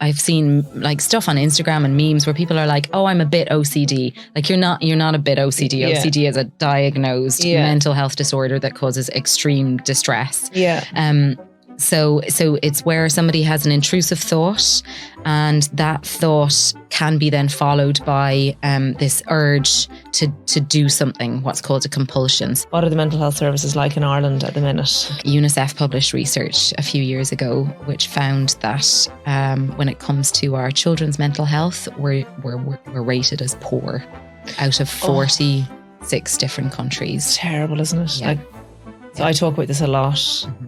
I've seen like stuff on Instagram and memes where people are like, "Oh, I'm a bit OCD." Like you're not a bit OCD. Yeah. OCD is a diagnosed mental health disorder that causes extreme distress. Yeah. So it's where somebody has an intrusive thought, and that thought can be then followed by this urge to do something, what's called a compulsion. What are the mental health services like in Ireland at the minute? UNICEF published research a few years ago which found that when it comes to our children's mental health, we're rated as poor out of 46 different countries. It's terrible, isn't it? Yeah. So I talk about this a lot. Mm-hmm.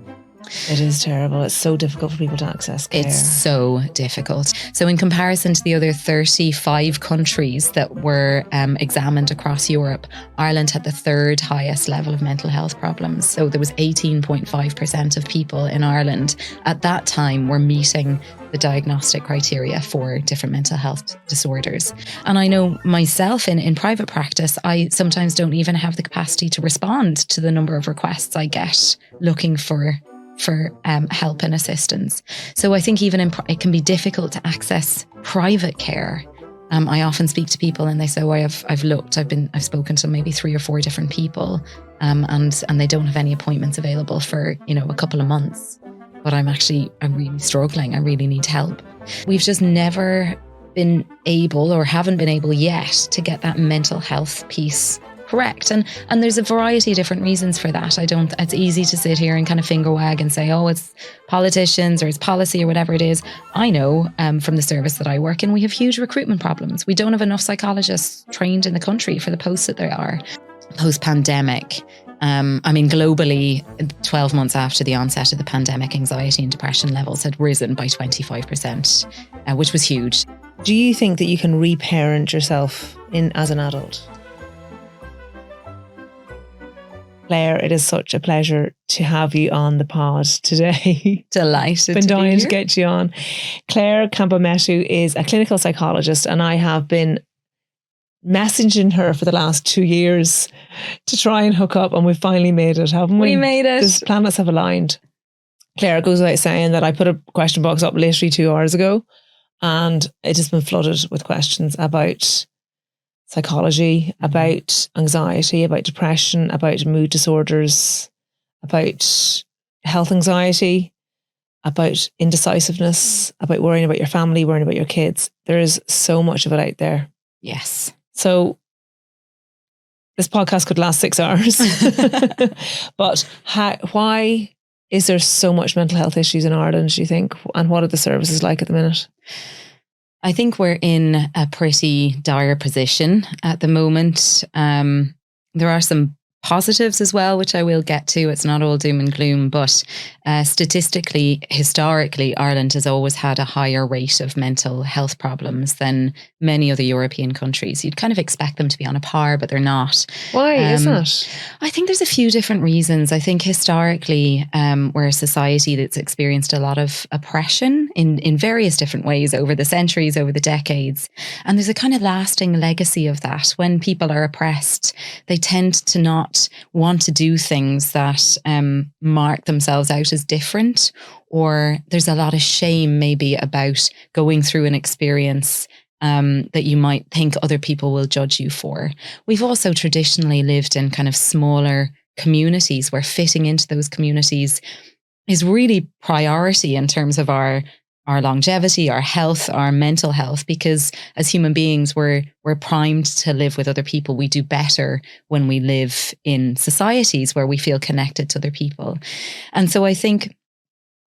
It is terrible. It's so difficult for people to access care. It's so difficult. So in comparison to the other 35 countries that were examined across Europe, Ireland had the third highest level of mental health problems. So there was 18.5% of people in Ireland at that time were meeting the diagnostic criteria for different mental health disorders. And I know myself in private practice, I sometimes don't even have the capacity to respond to the number of requests I get looking for help and assistance. So I think even it can be difficult to access private care. I often speak to people and they say, "Oh, I've spoken to maybe 3 or 4 different people, and they don't have any appointments available for a couple of months. But I'm really struggling. I really need help." We've just never been able, or haven't been able yet, to get that mental health piece correct. And there's a variety of different reasons for that. It's easy to sit here and kind of finger wag and say, "Oh, it's politicians or it's policy or whatever it is." I know from the service that I work in, we have huge recruitment problems. We don't have enough psychologists trained in the country for the posts that there are. Post-pandemic, globally, 12 months after the onset of the pandemic, anxiety and depression levels had risen by 25%, which was huge. Do you think that you can reparent yourself as an adult? Clare, it is such a pleasure to have you on the pod today. Delighted. Been dying to get you on. Clare Kambamettu is a clinical psychologist, and I have been messaging her for the last 2 years to try and hook up, and we've finally made it, haven't we? We made it. The planets have aligned. Clare, it goes without saying that I put a question box up literally 2 hours ago, and it has been flooded with questions about psychology, about anxiety, about depression, about mood disorders, about health anxiety, about indecisiveness, about worrying about your family, worrying about your kids. There is so much of it out there. Yes. So this podcast could last 6 hours. But why is there so much mental health issues in Ireland, do you think? And what are the services like at the minute? I think we're in a pretty dire position at the moment. There are some positives as well, which I will get to. It's not all doom and gloom, but statistically, historically, Ireland has always had a higher rate of mental health problems than many other European countries. You'd kind of expect them to be on a par, but they're not. Why is that? I think there's a few different reasons. I think historically, we're a society that's experienced a lot of oppression in various different ways over the centuries, over the decades. And there's a kind of lasting legacy of that. When people are oppressed, they tend to not want to do things that mark themselves out as different, or there's a lot of shame maybe about going through an experience that you might think other people will judge you for. We've also traditionally lived in kind of smaller communities where fitting into those communities is really priority in terms of our longevity, our health, our mental health, because as human beings, we're primed to live with other people. We do better when we live in societies where we feel connected to other people. And so I think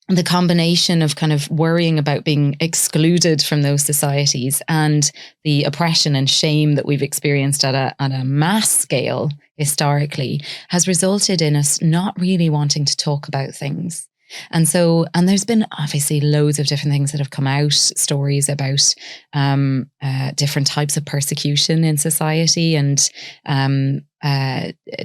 the combination of kind of worrying about being excluded from those societies and the oppression and shame that we've experienced at a mass scale historically has resulted in us not really wanting to talk about things. And there's been obviously loads of different things that have come out, stories about different types of persecution in society and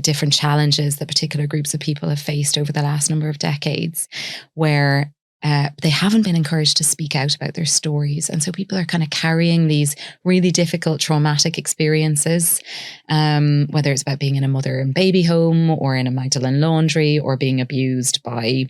different challenges that particular groups of people have faced over the last number of decades, where they haven't been encouraged to speak out about their stories. And so people are kind of carrying these really difficult traumatic experiences, whether it's about being in a mother and baby home or in a Magdalene laundry or being abused by,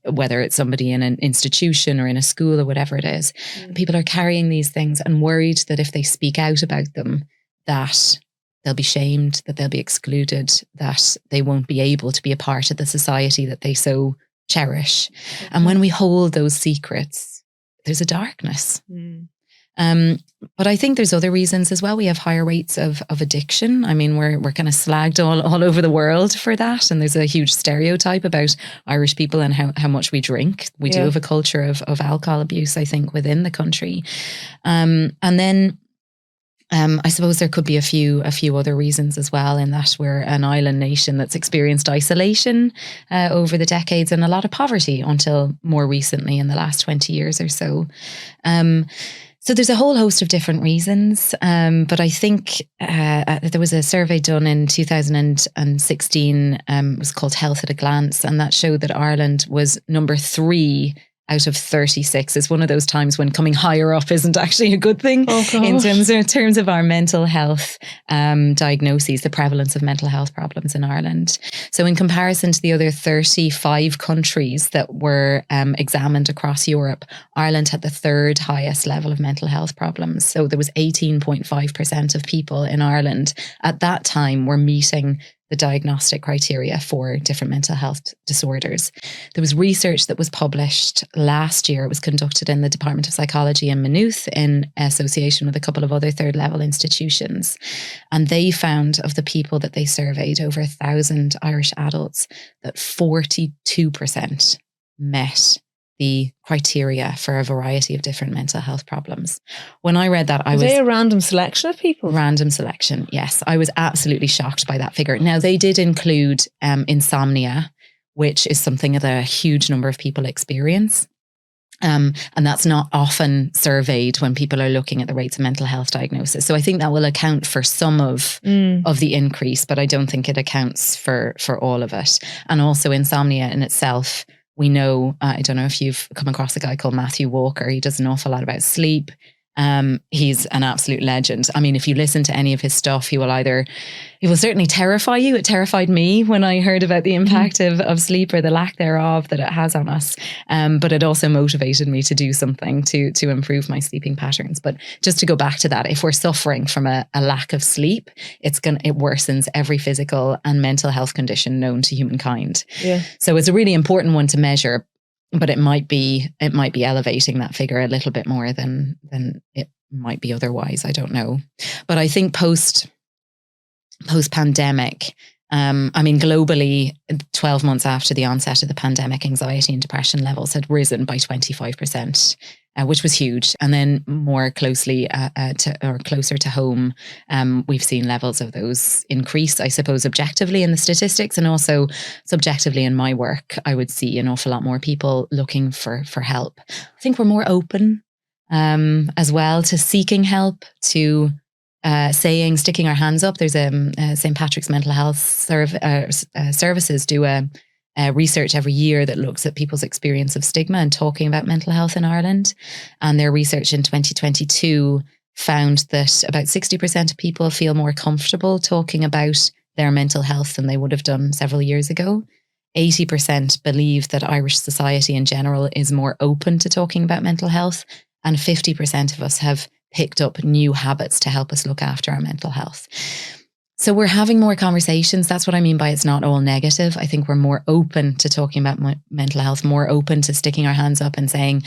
whether it's somebody in an institution or in a school or whatever it is. People are carrying these things and worried that if they speak out about them, that they'll be shamed, that they'll be excluded, that they won't be able to be a part of the society that they so cherish. And when we hold those secrets, there's a darkness. But I think there's other reasons as well. We have higher rates of addiction. I mean, we're kind of slagged all over the world for that. And there's a huge stereotype about Irish people and how much we drink. We do have a culture of alcohol abuse, I think, within the country. And then I suppose there could be a few other reasons as well, in that we're an island nation that's experienced isolation over the decades and a lot of poverty until more recently in the last 20 years or so. So there's a whole host of different reasons. But I think there was a survey done in 2016, it was called Health at a Glance, and that showed that Ireland was number 3 out of 36. Is one of those times when coming higher up isn't actually a good thing in terms of our mental health diagnoses, the prevalence of mental health problems in Ireland. So in comparison to the other 35 countries that were examined across Europe, Ireland had the 3rd highest level of mental health problems. So there was 18.5% of people in Ireland at that time were meeting the diagnostic criteria for different mental health disorders. There was research that was published last year. It was conducted in the Department of Psychology in Maynooth in association with a couple of other 3rd level institutions. And they found, of the people that they surveyed, over 1,000 Irish adults, that 42% met the criteria for a variety of different mental health problems. When I read that, Was they a random selection of people? Random selection, yes. I was absolutely shocked by that figure. Now, they did include insomnia, which is something that a huge number of people experience. And that's not often surveyed when people are looking at the rates of mental health diagnosis. So I think that will account for some of the increase, but I don't think it accounts for all of it. And also insomnia in itself, we know, I don't know if you've come across a guy called Matthew Walker. He does an awful lot about sleep. He's an absolute legend. I mean, if you listen to any of his stuff, he will certainly terrify you. It terrified me when I heard about the impact of sleep, or the lack thereof that it has on us. But it also motivated me to do something to improve my sleeping patterns. But just to go back to that, if we're suffering from a lack of sleep, it worsens every physical and mental health condition known to humankind. Yeah. So it's a really important one to measure. But it might be elevating that figure a little bit more than it might be otherwise. I don't know. But I think post pandemic, I mean, globally, 12 months after the onset of the pandemic, anxiety and depression levels had risen by 25%, which was huge. And then more closely closer to home, we've seen levels of those increase, I suppose, objectively in the statistics, and also subjectively in my work. I would see an awful lot more people looking for help. I think we're more open as well to seeking help, to sticking our hands up. There's St. Patrick's Mental Health Services do a research every year that looks at people's experience of stigma and talking about mental health in Ireland. And their research in 2022 found that about 60% of people feel more comfortable talking about their mental health than they would have done several years ago. 80% believe that Irish society in general is more open to talking about mental health. And 50% of us have picked up new habits to help us look after our mental health. So we're having more conversations. That's what I mean by it's not all negative. I think we're more open to talking about mental health, more open to sticking our hands up and saying,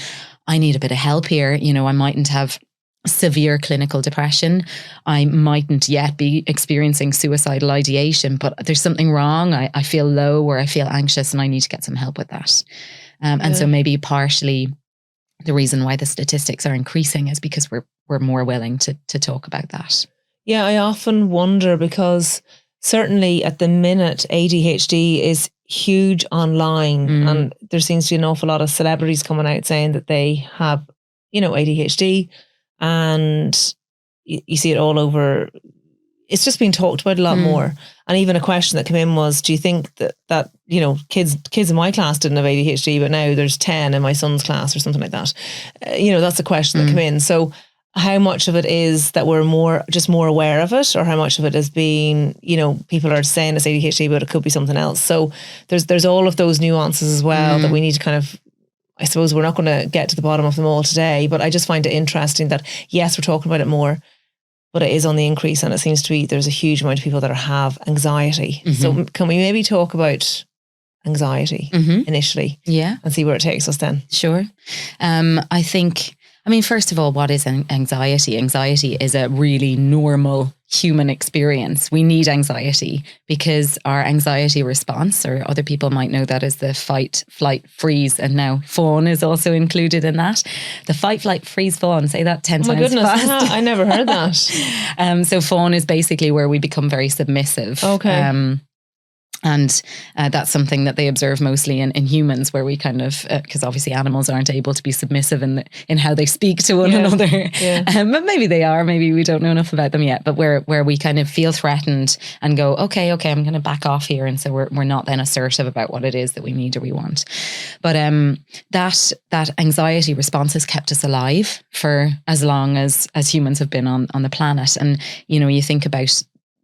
I need a bit of help here. You know, I mightn't have severe clinical depression. I mightn't yet be experiencing suicidal ideation, but there's something wrong. I feel low, or I feel anxious, and I need to get some help with that. And so maybe partially the reason why the statistics are increasing is because we're more willing to talk about that. Yeah, I often wonder, because certainly at the minute ADHD is huge online, and there seems to be an awful lot of celebrities coming out saying that they have, ADHD, and you see it all over it's just been talked about a lot more. And even a question that came in was, do you think that you know, kids in my class didn't have ADHD, but now there's 10 in my son's class or something like that? You know, that's a question that came in. So how much of it is that we're more aware of it, or how much of it is being, you know, people are saying it's ADHD, but it could be something else. So there's all of those nuances as well that we need to kind of, I suppose we're not going to get to the bottom of them all today, but I just find it interesting that, yes, we're talking about it more, but it is on the increase, and it seems to be there's a huge amount of people that have anxiety. So can we maybe talk about anxiety initially? Yeah. And see where it takes us then? Sure. I mean, first of all, what is anxiety? Anxiety is a really normal human experience. We need anxiety because our anxiety response, or other people might know that as the fight, flight, freeze, and now fawn is also included in that. The fight, flight, freeze, fawn. Say that 10 times fast. Oh my goodness, I never heard that. So fawn is basically where we become very submissive. Okay. And that's something that they observe mostly in humans, where we kind of, because obviously animals aren't able to be submissive in how they speak to one another. Yeah. But maybe they are, maybe we don't know enough about them yet, but where we kind of feel threatened and go, okay, I'm going to back off here. And so we're not then assertive about what it is that we need or we want. But that anxiety response has kept us alive for as long as humans have been on the planet. And, you know, you think about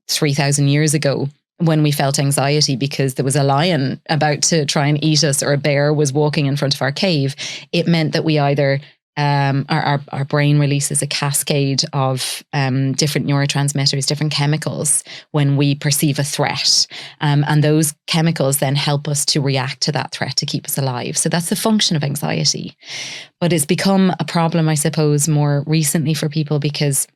3,000 years ago, when we felt anxiety because there was a lion about to try and eat us, or a bear was walking in front of our cave, it meant that we either, our brain releases a cascade of different neurotransmitters, different chemicals when we perceive a threat. And those chemicals then help us to react to that threat to keep us alive. So that's the function of anxiety. But it's become a problem, I suppose, more recently for people because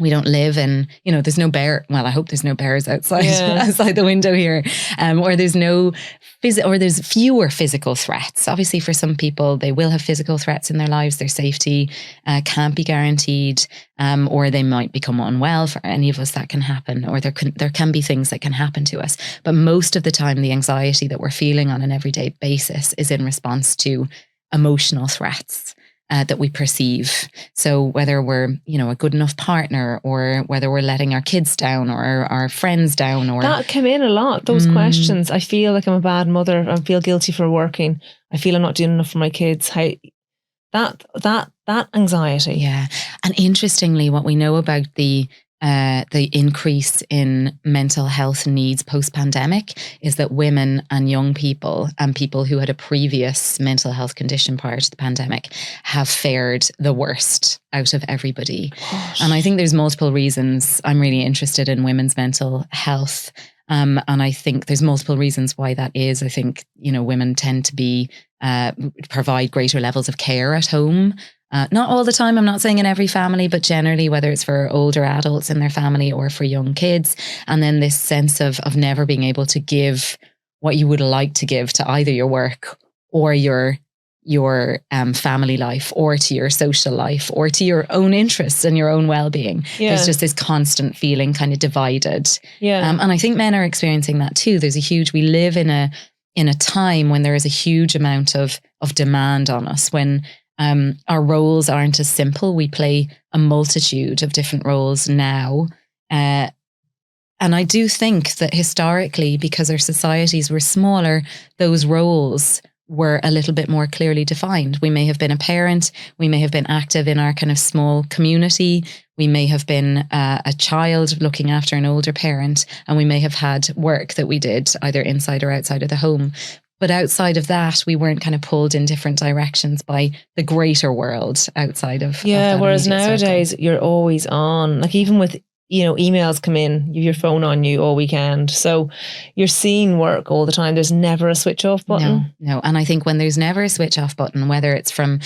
we don't live in, you know, there's no bear. Well, I hope there's no bears outside the window here, or there's there's fewer physical threats. Obviously, for some people, they will have physical threats in their lives. Their safety can't be guaranteed, or they might become unwell. For any of us, that can happen, or there can be things that can happen to us. But most of the time, the anxiety that we're feeling on an everyday basis is in response to emotional threats that we perceive. So whether we're, you know, a good enough partner, or whether we're letting our kids down or our friends down, or that came in a lot. Those questions. I feel like I'm a bad mother. I feel guilty for working. I feel I'm not doing enough for my kids. How that anxiety. Yeah. And interestingly, what we know about the increase in mental health needs post-pandemic is that women and young people and people who had a previous mental health condition prior to the pandemic have fared the worst out of everybody. Gosh. And I think there's multiple reasons. I'm really interested in women's mental health. And I think there's multiple reasons why that is. I think, you know, women tend to provide greater levels of care at home. Not all the time, I'm not saying in every family, but generally, whether it's for older adults in their family or for young kids. And then this sense of never being able to give what you would like to give to either your work or your family life, or to your social life, or to your own interests and your own well-being. Yeah. There's just this constant feeling kind of divided. Yeah. And I think men are experiencing that too. We live in a time when there is a huge amount of demand on us, when our roles aren't as simple. We play a multitude of different roles now. And I do think that historically, because our societies were smaller, those roles were a little bit more clearly defined. We may have been a parent. We may have been active in our kind of small community. We may have been a child looking after an older parent. And we may have had work that we did either inside or outside of the home. But outside of that, we weren't kind of pulled in different directions by the greater world outside of. Yeah, whereas nowadays circle. You're always on, like even with, you know, emails come in, you have your phone on you all weekend. So you're seeing work all the time. There's never a switch off button. No. And I think when there's never a switch off button, whether it's from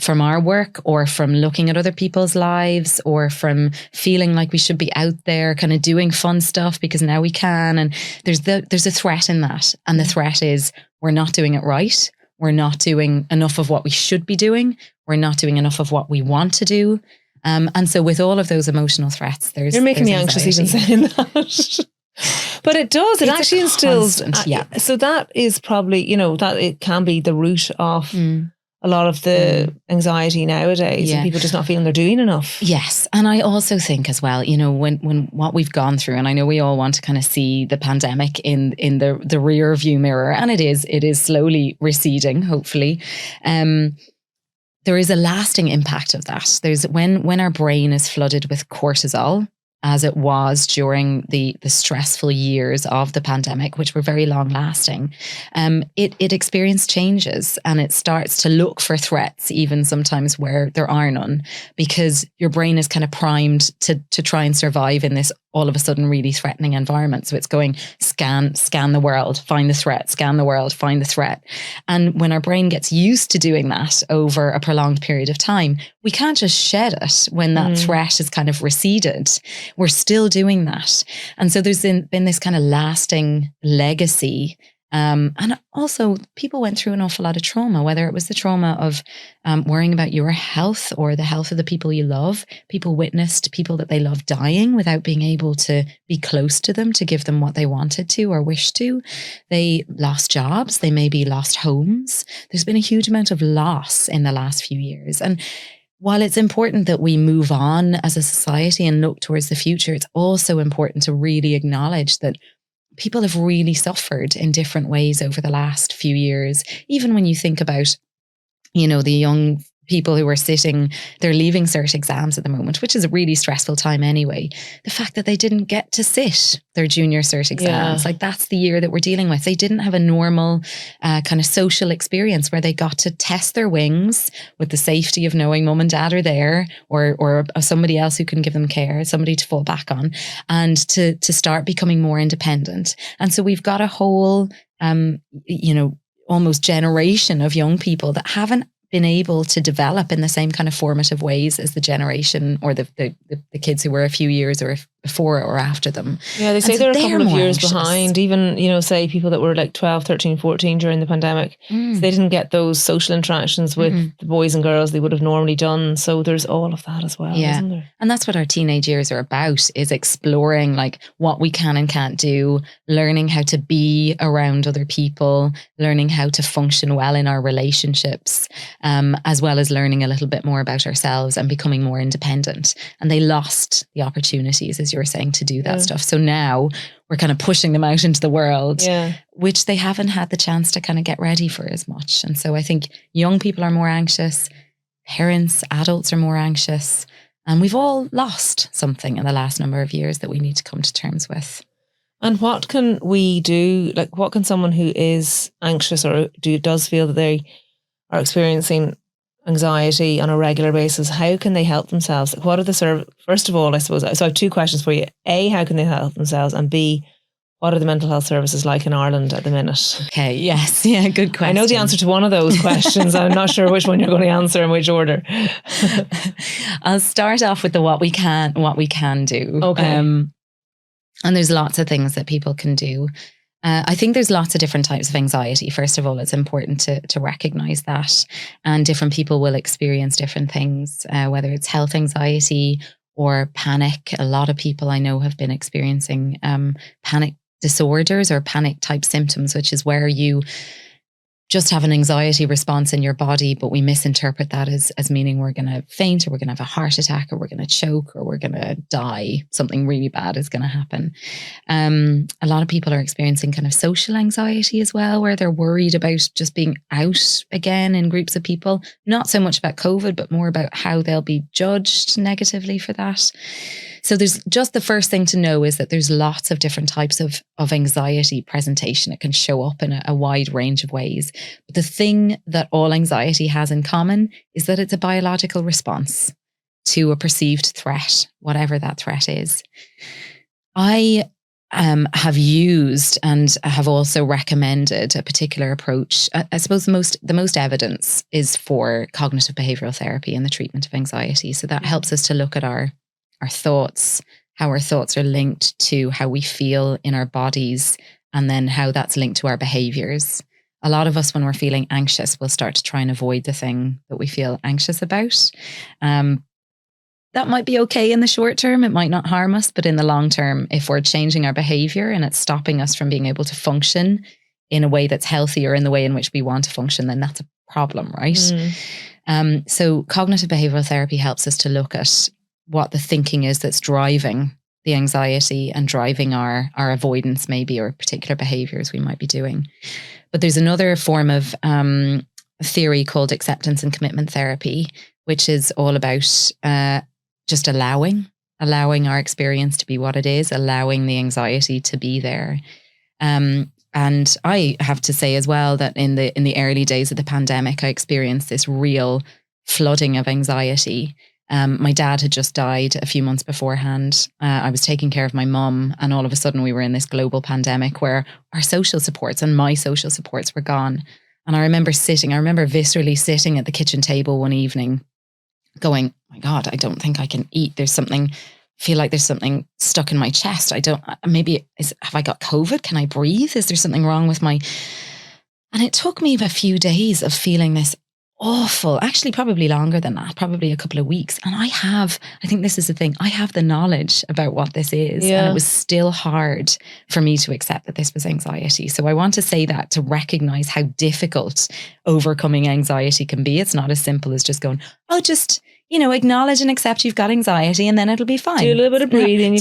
our work or from looking at other people's lives or from feeling like we should be out there kind of doing fun stuff because now we can. And there's a threat in that. And the threat is we're not doing it right. We're not doing enough of what we should be doing. We're not doing enough of what we want to do. And so with all of those emotional threats, you're making me anxious even saying that. But it does. It actually instills. Yeah. So that is probably, you know, that it can be the root of a lot of the anxiety nowadays, and people just not feeling they're doing enough. Yes. And I also think as well, you know, when what we've gone through, and I know we all want to kind of see the pandemic in the rear view mirror, and it is slowly receding, hopefully. There is a lasting impact of that. There's when our brain is flooded with cortisol, as it was during the stressful years of the pandemic, which were very long lasting, it experienced changes, and it starts to look for threats, even sometimes where there are none, because your brain is kind of primed to try and survive in this all of a sudden really threatening environment. So it's going scan the world, find the threat, scan the world, find the threat. And when our brain gets used to doing that over a prolonged period of time, we can't just shed it when that threat is kind of receded. We're still doing that. And so there's been this kind of lasting legacy. And also people went through an awful lot of trauma, whether it was the trauma of worrying about your health or the health of the people you love. People witnessed people that they love dying without being able to be close to them, to give them what they wanted to or wished to. They lost jobs. They maybe lost homes. There's been a huge amount of loss in the last few years. And while it's important that we move on as a society and look towards the future, it's also important to really acknowledge that people have really suffered in different ways over the last few years. Even when you think about, you know, the young people who are they're leaving cert exams at the moment, which is a really stressful time anyway. The fact that they didn't get to sit their junior cert exams, like that's the year that we're dealing with. They didn't have a normal kind of social experience where they got to test their wings with the safety of knowing mum and dad are there, or somebody else who can give them care, somebody to fall back on, and to start becoming more independent. And so we've got a whole, you know, almost generation of young people that haven't been able to develop in the same kind of formative ways as the generation or the kids who were a few years or before or after them. Yeah, they say they're a couple of years behind, even, you know, say people that were like 12, 13, 14 during the pandemic. So they didn't get those social interactions with the boys and girls they would have normally done. So there's all of that as well, isn't there? And that's what our teenage years are about, is exploring like what we can and can't do, learning how to be around other people, learning how to function well in our relationships, as well as learning a little bit more about ourselves and becoming more independent. And they lost the opportunities, as you were saying, to do that stuff. So now we're kind of pushing them out into the world, which they haven't had the chance to kind of get ready for as much. And so I think young people are more anxious, parents, adults are more anxious, and we've all lost something in the last number of years that we need to come to terms with. And what can we do? Like, what can someone who is anxious or does feel that they are experiencing anxiety on a regular basis, how can they help themselves? Like, what are the first of all, I suppose, so I have two questions for you. A, how can they help themselves? And B, what are the mental health services like in Ireland at the minute? Okay, yes. Yeah, good question. I know the answer to one of those questions. I'm not sure which one you're going to answer in which order. I'll start off with the what we can do. Okay. And there's lots of things that people can do. I think there's lots of different types of anxiety. First of all, it's important to recognize that. And different people will experience different things, whether it's health anxiety or panic. A lot of people I know have been experiencing panic disorders or panic type symptoms, which is where you just have an anxiety response in your body, but we misinterpret that as meaning we're going to faint, or we're going to have a heart attack, or we're going to choke, or we're going to die. Something really bad is going to happen. A lot of people are experiencing kind of social anxiety as well, where they're worried about just being out again in groups of people. Not so much about COVID, but more about how they'll be judged negatively for that. So there's just the first thing to know is that there's lots of different types of anxiety presentation. It can show up in a wide range of ways. But the thing that all anxiety has in common is that it's a biological response to a perceived threat, whatever that threat is. I have used and have also recommended a particular approach. I suppose the most evidence is for cognitive behavioral therapy in the treatment of anxiety. So that helps us to look at our thoughts, how our thoughts are linked to how we feel in our bodies, and then how that's linked to our behaviors. A lot of us, when we're feeling anxious, will start to try and avoid the thing that we feel anxious about. That might be okay in the short term. It might not harm us, but in the long term, if we're changing our behavior and it's stopping us from being able to function in a way that's healthy or in the way in which we want to function, then that's a problem, right? So cognitive behavioral therapy helps us to look at what the thinking is that's driving the anxiety and driving our avoidance, maybe, or particular behaviors we might be doing. But there's another form of theory called acceptance and commitment therapy, which is all about just allowing our experience to be what it is, allowing the anxiety to be there. And I have to say as well that in the early days of the pandemic, I experienced this real flooding of anxiety. My dad had just died a few months beforehand. I was taking care of my mum, and all of a sudden we were in this global pandemic where our social supports and my social supports were gone. And I remember viscerally sitting at the kitchen table one evening going, my God, I don't think I can eat. Feel like there's something stuck in my chest. Have I got COVID? Can I breathe? Is there something wrong with my... And it took me a few days of feeling this awful, actually probably longer than that, probably a couple of weeks. And I think this is the thing, I have the knowledge about what this is. And it was still hard for me to accept that this was anxiety. So I want to say that to recognize how difficult overcoming anxiety can be. It's not as simple as just going, acknowledge and accept you've got anxiety and then it'll be fine. Do a little bit of breathing.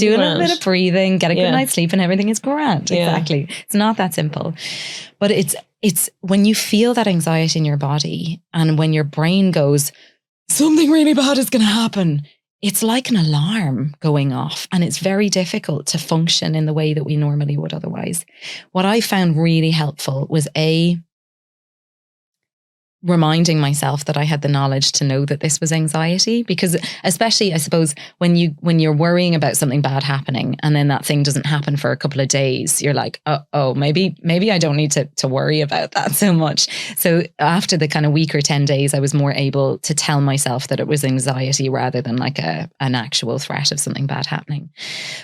Get a good night's sleep and everything is grand. Yeah. Exactly. It's not that simple. But it's when you feel that anxiety in your body and when your brain goes, something really bad is going to happen. It's like an alarm going off, and it's very difficult to function in the way that we normally would otherwise. What I found really helpful was reminding myself that I had the knowledge to know that this was anxiety, because especially I suppose when you're worrying about something bad happening and then that thing doesn't happen for a couple of days, you're like, maybe I don't need to worry about that so much. So after the kind of week or 10 days, I was more able to tell myself that it was anxiety rather than like an actual threat of something bad happening.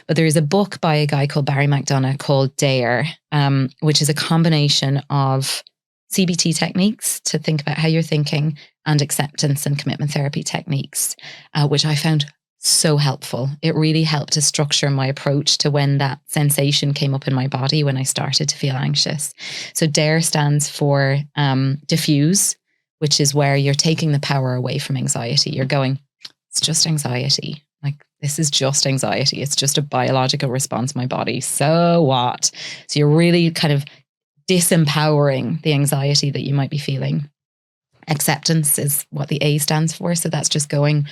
But there is a book by a guy called Barry McDonough called Dare, which is a combination of CBT techniques to think about how you're thinking and acceptance and commitment therapy techniques, which I found so helpful. It really helped to structure my approach to when that sensation came up in my body when I started to feel anxious. So DARE stands for diffuse, which is where you're taking the power away from anxiety. You're going, it's just anxiety. Like, this is just anxiety. It's just a biological response in my body. So what? So you're really kind of disempowering the anxiety that you might be feeling. Acceptance is what the A stands for. So that's just going,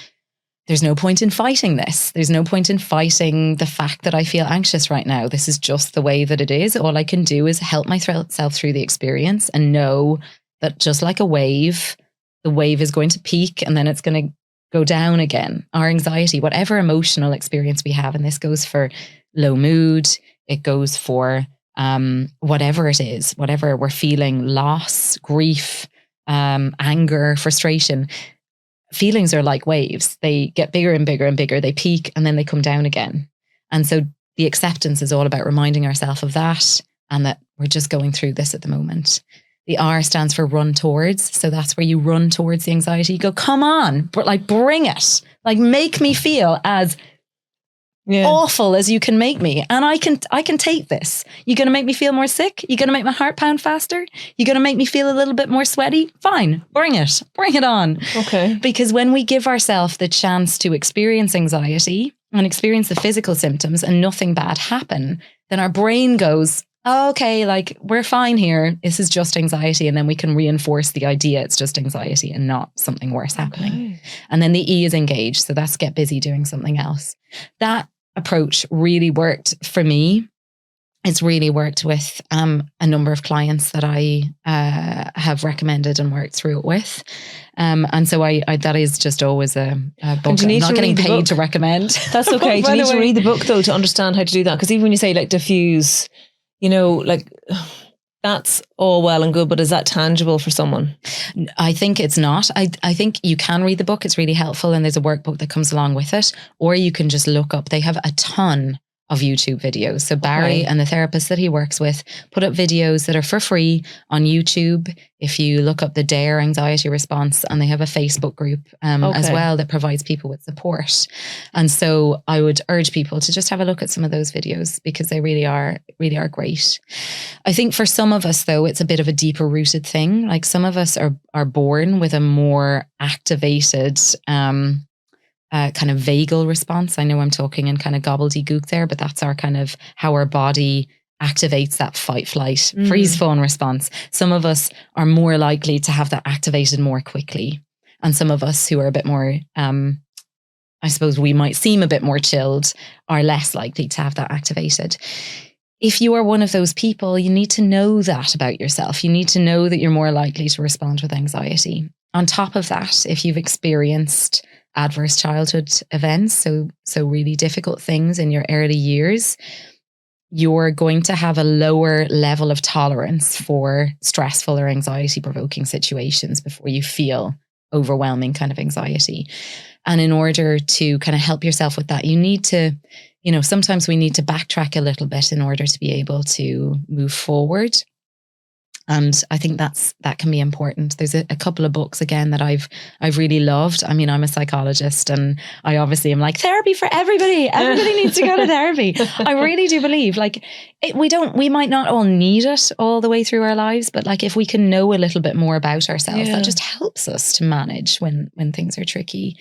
there's no point in fighting this. There's no point in fighting the fact that I feel anxious right now. This is just the way that it is. All I can do is help myself through the experience and know that just like a wave, the wave is going to peak and then it's going to go down again. Our anxiety, whatever emotional experience we have, and this goes for low mood, it goes for whatever it is, whatever we're feeling, loss, grief, anger, frustration. Feelings are like waves. They get bigger and bigger and bigger. They peak and then they come down again. And so the acceptance is all about reminding ourselves of that and that we're just going through this at the moment. The R stands for run towards. So that's where you run towards the anxiety. You go, come on, like bring it. Like make me feel as awful as you can make me. And I can take this. You're going to make me feel more sick? You're going to make my heart pound faster? You're going to make me feel a little bit more sweaty? Fine. Bring it on. Okay. Because when we give ourselves the chance to experience anxiety and experience the physical symptoms and nothing bad happen, then our brain goes, oh, okay, like we're fine here. This is just anxiety. And then we can reinforce the idea it's just anxiety and not something worse happening. And then the E is engage. So that's get busy doing something else. That approach really worked for me. It's really worked with a number of clients that I have recommended and worked through it with. And so I that is just always a book. I'm not getting paid to recommend. That's okay. Do you need to read the book though to understand how to do that? Because even when you say like diffuse, you know, like that's all well and good, but is that tangible for someone? I think it's not. I think you can read the book. It's really helpful. And there's a workbook that comes along with it. Or you can just look up. They have a ton of YouTube videos. So Barry and the therapist that he works with put up videos that are for free on YouTube. If you look up the DARE anxiety response, and they have a Facebook group as well that provides people with support. And so I would urge people to just have a look at some of those videos, because they really are great. I think for some of us, though, it's a bit of a deeper rooted thing. Like, some of us are born with a more activated kind of vagal response. I know I'm talking in kind of gobbledygook there, but that's our kind of how our body activates that fight, flight, freeze, fawn response. Some of us are more likely to have that activated more quickly. And some of us who are a bit more, I suppose we might seem a bit more chilled, are less likely to have that activated. If you are one of those people, you need to know that about yourself. You need to know that you're more likely to respond with anxiety. On top of that, if you've experienced adverse childhood events, so really difficult things in your early years, you're going to have a lower level of tolerance for stressful or anxiety provoking situations before you feel overwhelming kind of anxiety. And in order to kind of help yourself with that, you need to, sometimes we need to backtrack a little bit in order to be able to move forward. And I think that can be important. There's a couple of books, again, that I've really loved. I mean, I'm a psychologist, and I obviously am like, therapy for everybody. Everybody needs to go to therapy. I really do believe, like, we might not all need it all the way through our lives, but like, if we can know a little bit more about ourselves, that just helps us to manage when things are tricky.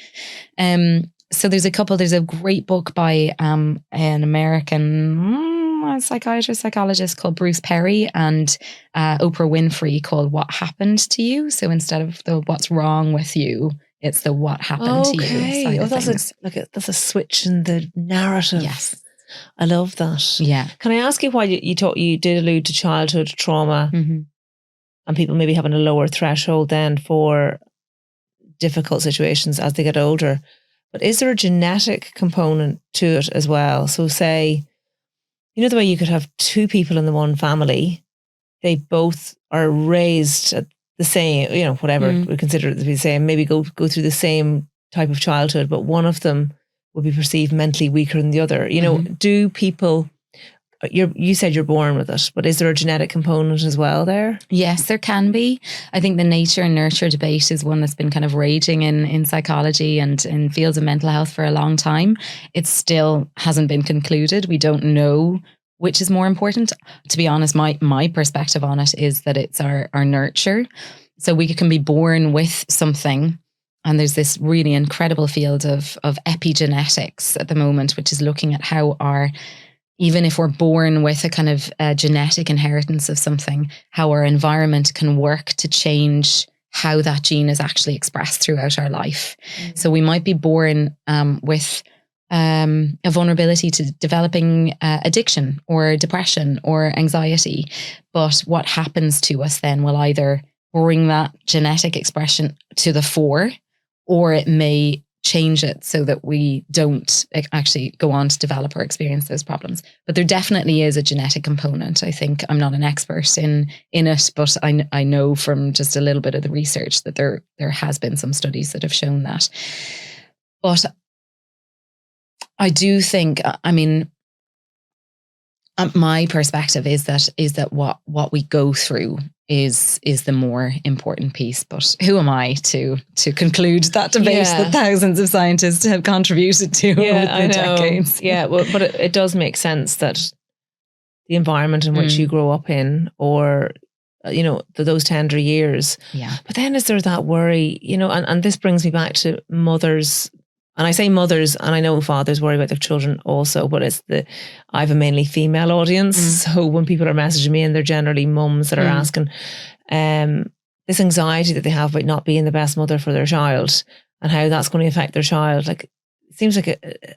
So there's a great book by an American psychologist called Bruce Perry, and Oprah Winfrey, called What Happened to You. So instead of the what's wrong with you, it's the what happened to you. That's a switch in the narrative. Yes. I love that. Yeah. Can I ask you why you did allude to childhood trauma, and people maybe having a lower threshold then for difficult situations as they get older? But is there a genetic component to it as well? So say, the way you could have two people in the one family, they both are raised at the same, whatever we consider it to be the same, maybe go through the same type of childhood, but one of them will be perceived mentally weaker than the other. Do people, you said you're born with it, but is there a genetic component as well there? Yes, there can be. I think the nature and nurture debate is one that's been kind of raging in psychology and in fields of mental health for a long time. It still hasn't been concluded. We don't know which is more important. To be honest, my perspective on it is that it's our nurture. So we can be born with something. And there's this really incredible field of epigenetics at the moment, which is looking at how even if we're born with a kind of genetic inheritance of something, how our environment can work to change how that gene is actually expressed throughout our life. So we might be born with a vulnerability to developing addiction or depression or anxiety. But what happens to us then will either bring that genetic expression to the fore, or it may change it so that we don't actually go on to develop or experience those problems. But there definitely is a genetic component. I think I'm not an expert in it, but I know from just a little bit of the research that there has been some studies that have shown that. But I do think, my perspective is that what we go through is the more important piece. But who am I to conclude that debate that thousands of scientists have contributed to over the decades? Yeah, well, but it does make sense that the environment in which you grow up in, or those tender years. Yeah. But then is there that worry, and this brings me back to mothers. And I say mothers, and I know fathers worry about their children also, but I have a mainly female audience. So when people are messaging me, and they're generally mums that are asking, this anxiety that they have about not being the best mother for their child, and how that's going to affect their child, like, it seems like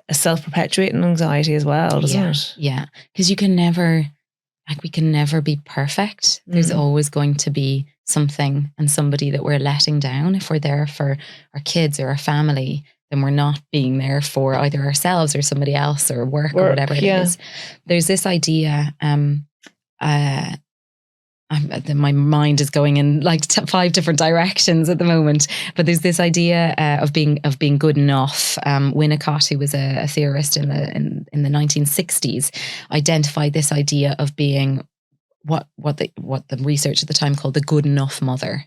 a self-perpetuating anxiety as well, doesn't it? Yeah, because we can never be perfect. There's always going to be something and somebody that we're letting down. If we're there for our kids or our family, then we're not being there for either ourselves or somebody else or work or whatever it is. There's this idea, my mind is going in like 5 different directions at the moment. But there's this idea of being good enough. Winnicott, who was a theorist in the 1960s, identified this idea of being what the research at the time called the good enough mother.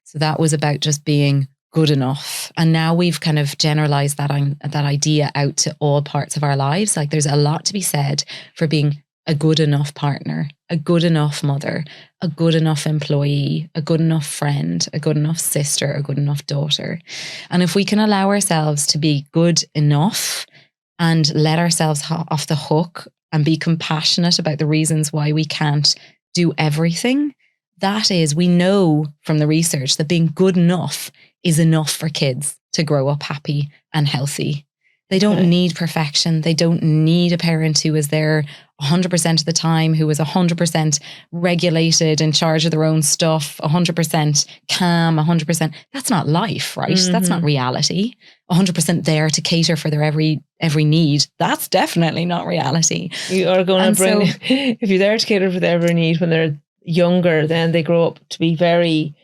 So that was about just being good enough. And now we've kind of generalized that idea out to all parts of our lives. Like there's a lot to be said for being a good enough partner, a good enough mother, a good enough employee, a good enough friend, a good enough sister, a good enough daughter. And if we can allow ourselves to be good enough and let ourselves off the hook and be compassionate about the reasons why we can't do everything, that is, we know from the research that being good enough is enough for kids to grow up happy and healthy. They don't need perfection. They don't need a parent who is there 100% of the time, who is 100% regulated, in charge of their own stuff, 100% calm, 100%. That's not life, right? Mm-hmm. That's not reality. 100% there to cater for their every need. That's definitely not reality. You are going to bring, if you're there to cater for their every need when they're younger, then they grow up to be very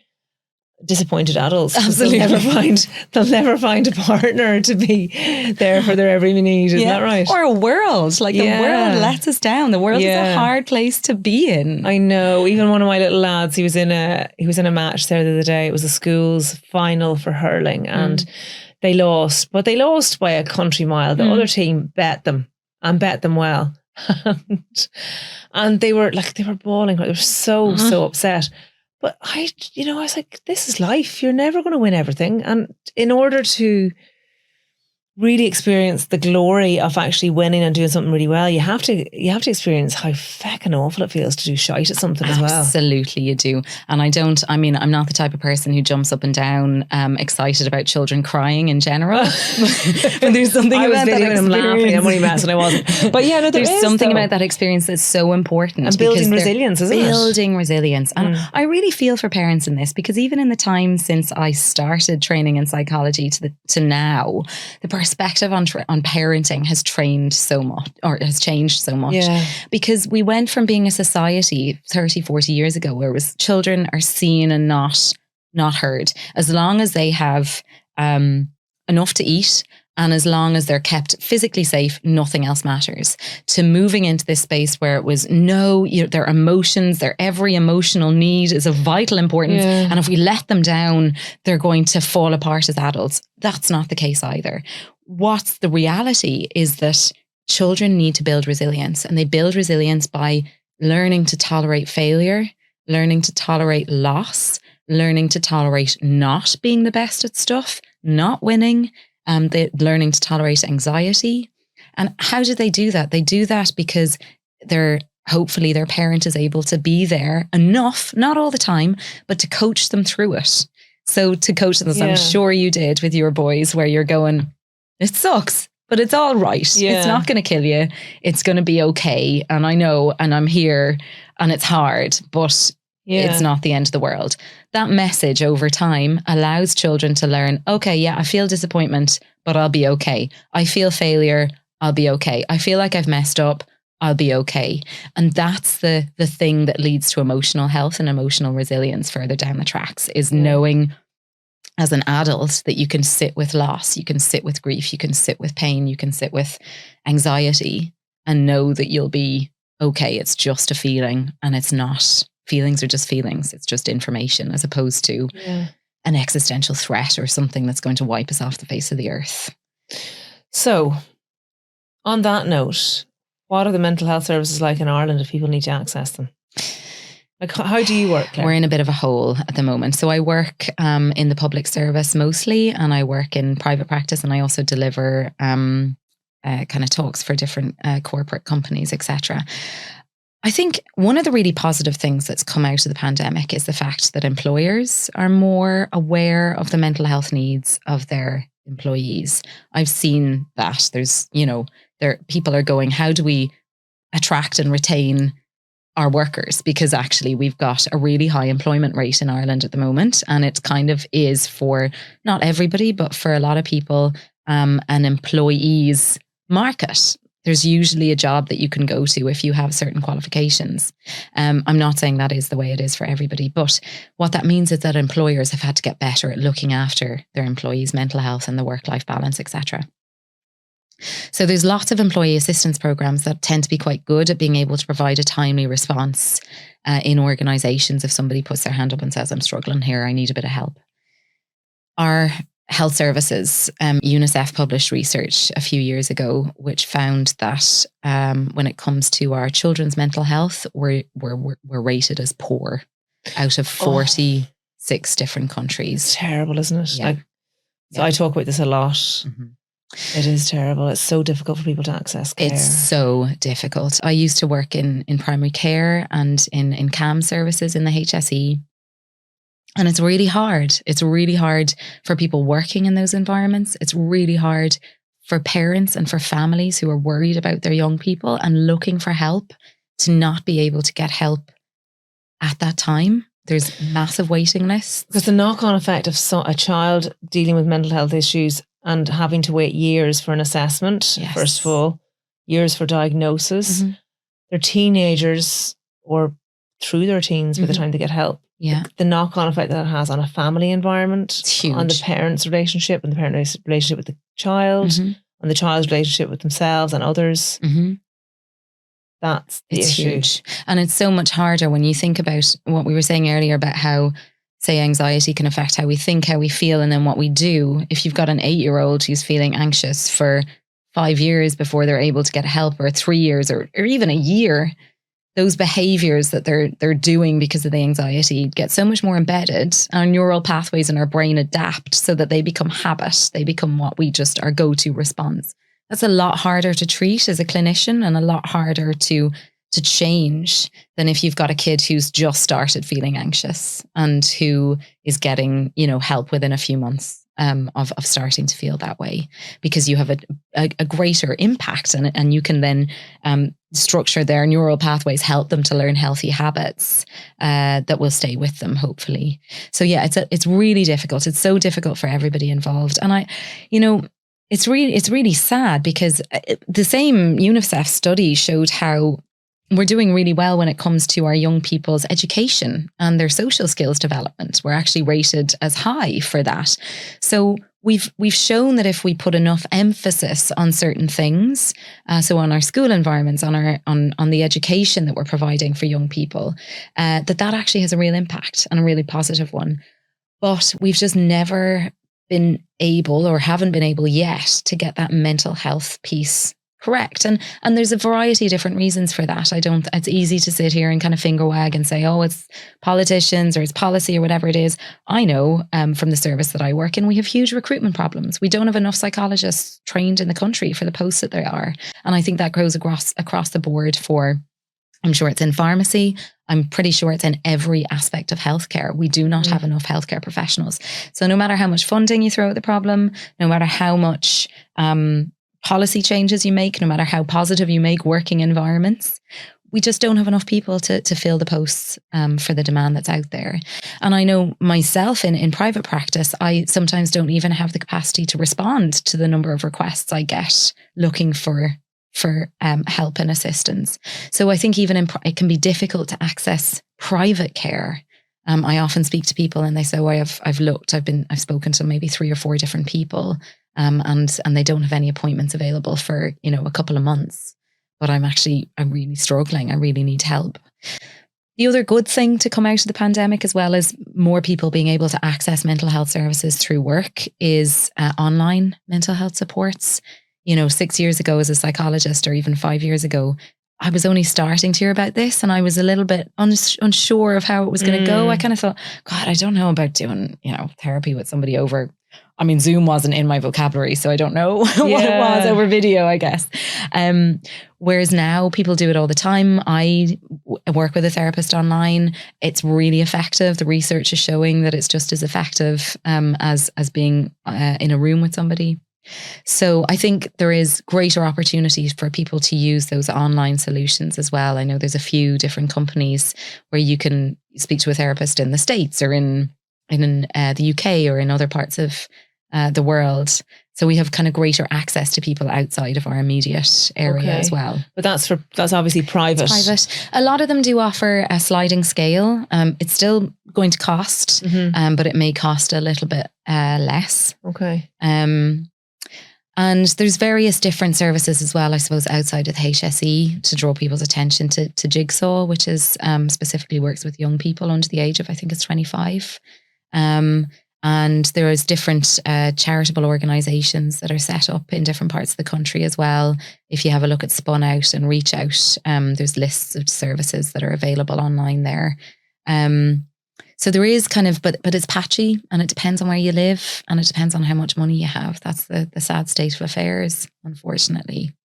disappointed adults. Absolutely. They'll never find a partner to be there for their every need. Isn't that right? Or a world. Like the world lets us down. The world is a hard place to be in. I know. Even one of my little lads, he was in a match there the other day. It was the school's final for hurling and they lost, but they lost by a country mile. The other team bet them well. and they were bawling. They were so upset. But I was like, this is life. You're never going to win everything. And in order to really experience the glory of actually winning and doing something really well, you have to experience how feckin' awful it feels to do shite at something as well. Absolutely, you do. And I'm not the type of person who jumps up and down excited about children crying in general. But there's something about that experience. I'm laughing. I'm only messing. I wasn't. But there's something about that experience that's so important. And building resilience, isn't it? Building resilience. And I really feel for parents in this, because even in the time since I started training in psychology to now, the perspective on parenting has changed so much. Yeah. Because we went from being a society 30, 40 years ago where it was children are seen and not heard. As long as they have enough to eat and as long as they're kept physically safe, nothing else matters. To moving into this space where it was their emotions, their every emotional need is of vital importance. Yeah. And if we let them down, they're going to fall apart as adults. That's not the case either. What's the reality is that children need to build resilience, and they build resilience by learning to tolerate failure, learning to tolerate loss, learning to tolerate not being the best at stuff, not winning, learning to tolerate anxiety. And how do they do that? They do that because hopefully their parent is able to be there enough, not all the time, but to coach them through it. So to coach them, as I'm sure you did with your boys, where you're going, it sucks, but it's all right. Yeah. It's not going to kill you. It's going to be okay. And I know, and I'm here, and it's hard, but it's not the end of the world. That message over time allows children to learn, okay, yeah, I feel disappointment, but I'll be okay. I feel failure, I'll be okay. I feel like I've messed up, I'll be okay. And that's the thing that leads to emotional health and emotional resilience further down the tracks, is knowing as an adult that you can sit with loss, you can sit with grief, you can sit with pain, you can sit with anxiety and know that you'll be okay. It's just a feeling, and it's not. Feelings are just feelings. It's just information, as opposed to an existential threat or something that's going to wipe us off the face of the earth. So, on that note, what are the mental health services like in Ireland if people need to access them? Like, how do you work, Claire? We're in a bit of a hole at the moment. So I work in the public service mostly, and I work in private practice, and I also deliver kind of talks for different corporate companies, etc. I think one of the really positive things that's come out of the pandemic is the fact that employers are more aware of the mental health needs of their employees. I've seen that people are going, how do we attract and retain our workers? Because actually we've got a really high employment rate in Ireland at the moment, and it kind of is, for not everybody, but for a lot of people, an employee's market. There's usually a job that you can go to if you have certain qualifications. I'm not saying that is the way it is for everybody, but what that means is that employers have had to get better at looking after their employees' mental health and the work-life balance, etc. So there's lots of employee assistance programs that tend to be quite good at being able to provide a timely response in organizations if somebody puts their hand up and says, I'm struggling here, I need a bit of help. Our health services, UNICEF published research a few years ago, which found that when it comes to our children's mental health, we're rated as poor out of 46 different countries. It's terrible, isn't it? Yeah. I talk about this a lot. Mm-hmm. It is terrible. It's so difficult for people to access care. It's so difficult. I used to work in primary care and in CAM services in the HSE. And it's really hard. It's really hard for people working in those environments. It's really hard for parents and for families who are worried about their young people and looking for help to not be able to get help at that time. There's massive waiting lists. Because the knock-on effect of a child dealing with mental health issues and having to wait years for an assessment, Yes. first of all, years for diagnosis. Mm-hmm. They're teenagers or through their teens by the time they get help. Yeah. The knock-on effect that it has on a family environment, it's huge. On the parents' relationship and the parent relationship with the child, on the child's relationship with themselves and others. That's the issue. Huge. And it's so much harder when you think about what we were saying earlier about how, say, anxiety can affect how we think, how we feel, and then what we do. If you've got an 8-year-old who's feeling anxious for 5 years before they're able to get help, or 3 years, or even a year, those behaviors that they're doing because of the anxiety get so much more embedded. Our neural pathways in our brain adapt so that they become habit. They become what we just, our go-to response. That's a lot harder to treat as a clinician and a lot harder to change than if you've got a kid who's just started feeling anxious and who is getting, help within a few months of starting to feel that way, because you have a greater impact and you can then structure their neural pathways, help them to learn healthy habits that will stay with them, hopefully. So yeah, it's really difficult. It's so difficult for everybody involved. And it's really sad, because the same UNICEF study showed how we're doing really well when it comes to our young people's education and their social skills development. We're actually rated as high for that. So we've shown that if we put enough emphasis on certain things, so on our school environments, on the education that we're providing for young people, that actually has a real impact, and a really positive one. But we've just never been able, or haven't been able yet, to get that mental health piece correct. And there's a variety of different reasons for that. It's easy to sit here and kind of finger wag and say, oh, it's politicians or it's policy or whatever it is. I know from the service that I work in, we have huge recruitment problems. We don't have enough psychologists trained in the country for the posts that there are. And I think that goes across the board I'm sure it's in pharmacy. I'm pretty sure it's in every aspect of healthcare. We do not have enough healthcare professionals. So no matter how much funding you throw at the problem, no matter how much policy changes you make, no matter how positive you make working environments, we just don't have enough people to fill the posts for the demand that's out there. And I know myself in private practice, I sometimes don't even have the capacity to respond to the number of requests I get looking for help and assistance. So I think even it can be difficult to access private care. I often speak to people and they say, "Oh, I've spoken to maybe 3 or 4 different people, and they don't have any appointments available for a couple of months. But I'm really struggling. I really need help." The other good thing to come out of the pandemic, as well as more people being able to access mental health services through work, is online mental health supports. 6 years ago as a psychologist, or even 5 years ago, I was only starting to hear about this, and I was a little bit unsure of how it was going to go. I kind of thought, God, I don't know about doing, therapy with somebody over. I mean, Zoom wasn't in my vocabulary, so I don't know what it was over video, I guess. Whereas now people do it all the time. I work with a therapist online. It's really effective. The research is showing that it's just as effective as being in a room with somebody. So I think there is greater opportunities for people to use those online solutions as well. I know there's a few different companies where you can speak to a therapist in the States or in the UK or in other parts of the world. So we have kind of greater access to people outside of our immediate area as well. But that's obviously private. It's private. A lot of them do offer a sliding scale. It's still going to cost, but it may cost a little bit less. Okay. And there's various different services as well, I suppose, outside of the HSE to draw people's attention to Jigsaw, which is specifically works with young people under the age of, I think it's 25. And there is different charitable organisations that are set up in different parts of the country as well. If you have a look at Spun Out and Reach Out, there's lists of services that are available online there. So there is kind of, but it's patchy, and it depends on where you live, and it depends on how much money you have. That's the sad state of affairs, unfortunately.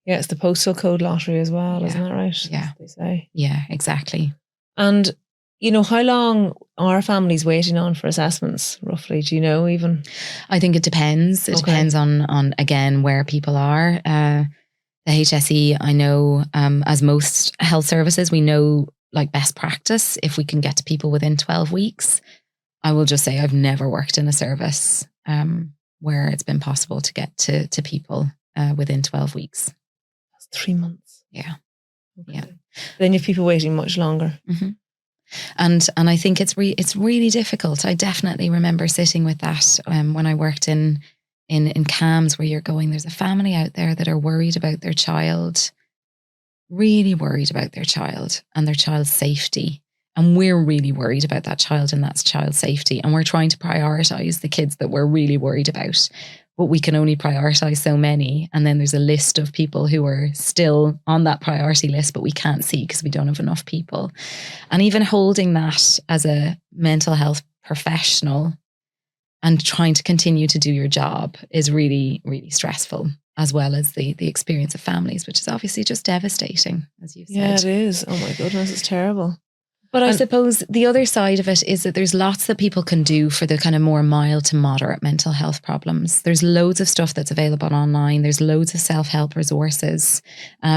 Yeah, it's the postal code lottery as well, isn't that right? Yeah. As they say. Yeah, exactly. And, how long are families waiting on for assessments, roughly? Do you know even? I think it depends. It depends on, again, where people are. The HSE, I know, as most health services, we know like best practice, if we can get to people within 12 weeks. I will just say I've never worked in a service where it's been possible to get to people within 12 weeks. That's 3 months. Yeah. Okay. Yeah. Then you have people waiting much longer. Mm-hmm. And I think it's really difficult. I definitely remember sitting with that when I worked in CAMS, where you're going, there's a family out there that are worried about their child, really worried about their child and their child's safety. And we're really worried about that child and that child's safety. And we're trying to prioritize the kids that we're really worried about. But we can only prioritize so many. And then there's a list of people who are still on that priority list, but we can't see because we don't have enough people. And even holding that as a mental health professional and trying to continue to do your job is really, really stressful, as well as the experience of families, which is obviously just devastating, as you've said. Yeah, it is. Oh my goodness, it's terrible. But I suppose the other side of it is that there's lots that people can do for the kind of more mild to moderate mental health problems. There's loads of stuff that's available online. There's loads of self-help resources.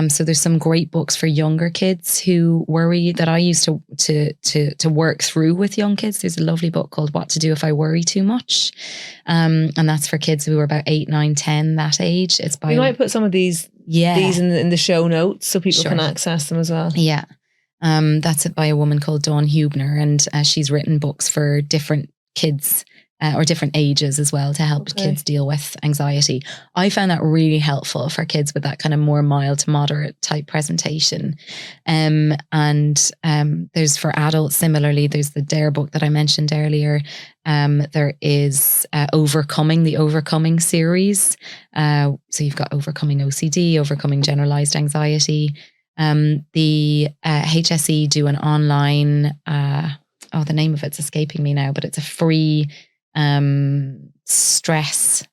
So there's some great books for younger kids who worry that I used to work through with young kids. There's a lovely book called What to Do If I Worry Too Much. And that's for kids who are about 8, 9, 10, that age. It's by... We might put some of these in the show notes so people can access them as well. Yeah. That's by a woman called Dawn Hubner, and she's written books for different kids or different ages as well to help kids deal with anxiety. I found that really helpful for kids with that kind of more mild to moderate type presentation. And there's for adults, similarly, there's the DARE book that I mentioned earlier. There is the Overcoming series. So you've got Overcoming OCD, Overcoming Generalized Anxiety. The HSE do an online, the name of it's escaping me now, but it's a free stress.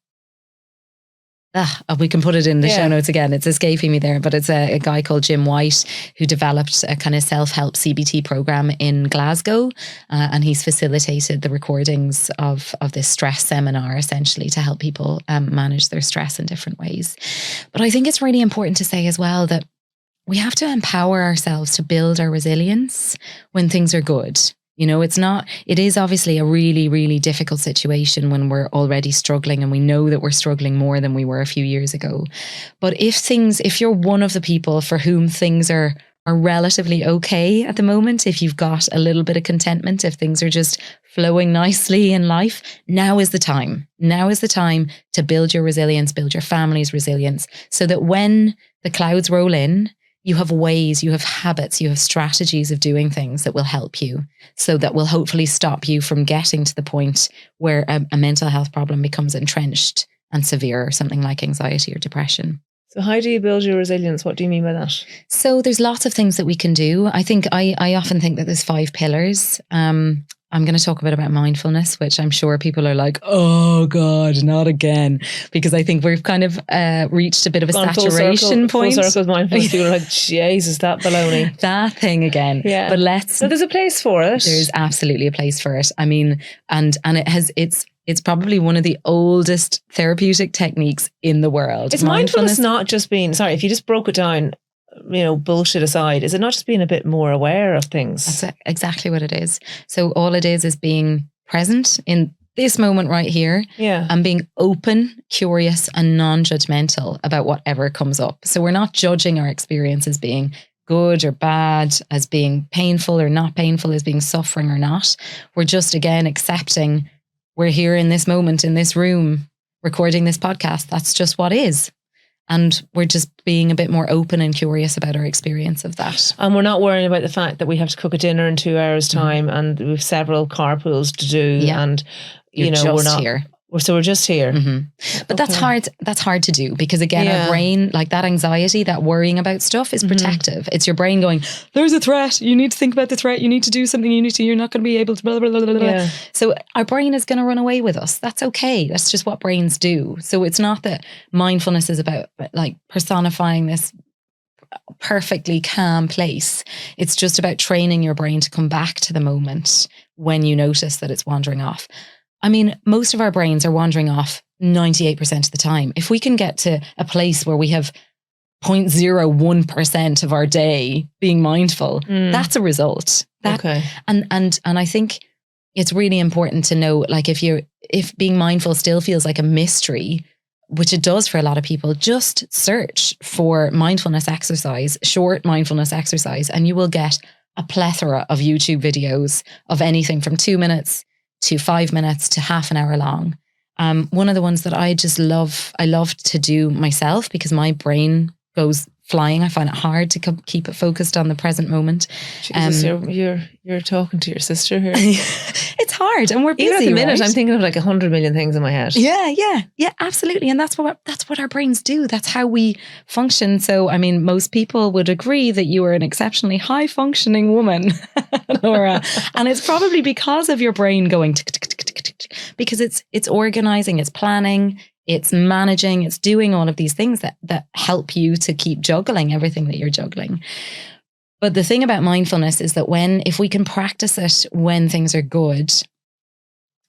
We can put it in the show notes again. It's escaping me there, but it's a guy called Jim White who developed a kind of self-help CBT program in Glasgow, and he's facilitated the recordings of this stress seminar essentially to help people manage their stress in different ways. But I think it's really important to say as well that we have to empower ourselves to build our resilience when things are good. It is obviously a really, really difficult situation when we're already struggling, and we know that we're struggling more than we were a few years ago. But if you're one of the people for whom things are relatively okay at the moment, if you've got a little bit of contentment, if things are just flowing nicely in life, now is the time. Now is the time to build your resilience, build your family's resilience, so that when the clouds roll in, you have ways, you have habits, you have strategies of doing things that will help you, so that will hopefully stop you from getting to the point where a mental health problem becomes entrenched and severe, something like anxiety or depression. So how do you build your resilience? What do you mean by that? So there's lots of things that we can do. I think I often think that there's 5 pillars. I'm going to talk a bit about mindfulness, which I'm sure people are like, oh God, not again. Because I think we've kind of reached a bit of a saturation point. Full circle of mindfulness. People are like, Jesus, that baloney. That thing again. Yeah. But so there's a place for it. There's absolutely a place for it. I mean, and it's probably one of the oldest therapeutic techniques in the world. Is mindfulness not just being, if you just broke it down, bullshit aside, is it not just being a bit more aware of things? That's exactly what it is. So all it is being present in this moment right here. Yeah. And being open, curious, and non-judgmental about whatever comes up. So we're not judging our experience as being good or bad, as being painful or not painful, as being suffering or not. We're just, again, accepting we're here in this moment, in this room, recording this podcast. That's just what is. And we're just being a bit more open and curious about our experience of that. And we're not worrying about the fact that we have to cook a dinner in 2 hours' time and we've several carpools to do. Yeah. And, we're not here. So we're just here. But that's hard. That's hard to do because, again, our brain, like that anxiety, that worrying about stuff is protective. It's your brain going, there's a threat. You need to think about the threat. You need to do something. You're not going to be able to blah, blah, blah, blah, blah. Yeah. So our brain is going to run away with us. That's okay. That's just what brains do. So it's not that mindfulness is about like personifying this perfectly calm place. It's just about training your brain to come back to the moment when you notice that it's wandering off. I mean, most of our brains are wandering off 98% of the time. If we can get to a place where we have 0.01% of our day being mindful, that's a result. Okay. And I think it's really important to know, like, if being mindful still feels like a mystery, which it does for a lot of people, just search for mindfulness exercise, short mindfulness exercise, and you will get a plethora of YouTube videos of anything from 2 minutes to 5 minutes to half an hour long. One of the ones that I love to do myself because my brain goes flying. I find it hard to keep it focused on the present moment. Jesus, you're talking to your sister here. It's hard, and we're busy. Even at the minute, right? I'm thinking of like 100 million things in my head. Yeah, absolutely. And that's what our brains do. That's how we function. So, I mean, most people would agree that you are an exceptionally high functioning woman, Laura. And it's probably because of your brain going tick, tick, tick, tick, tick, because it's organizing, it's planning, it's managing, it's doing all of these things that help you to keep juggling everything that you're juggling. But the thing about mindfulness is that if we can practice it when things are good,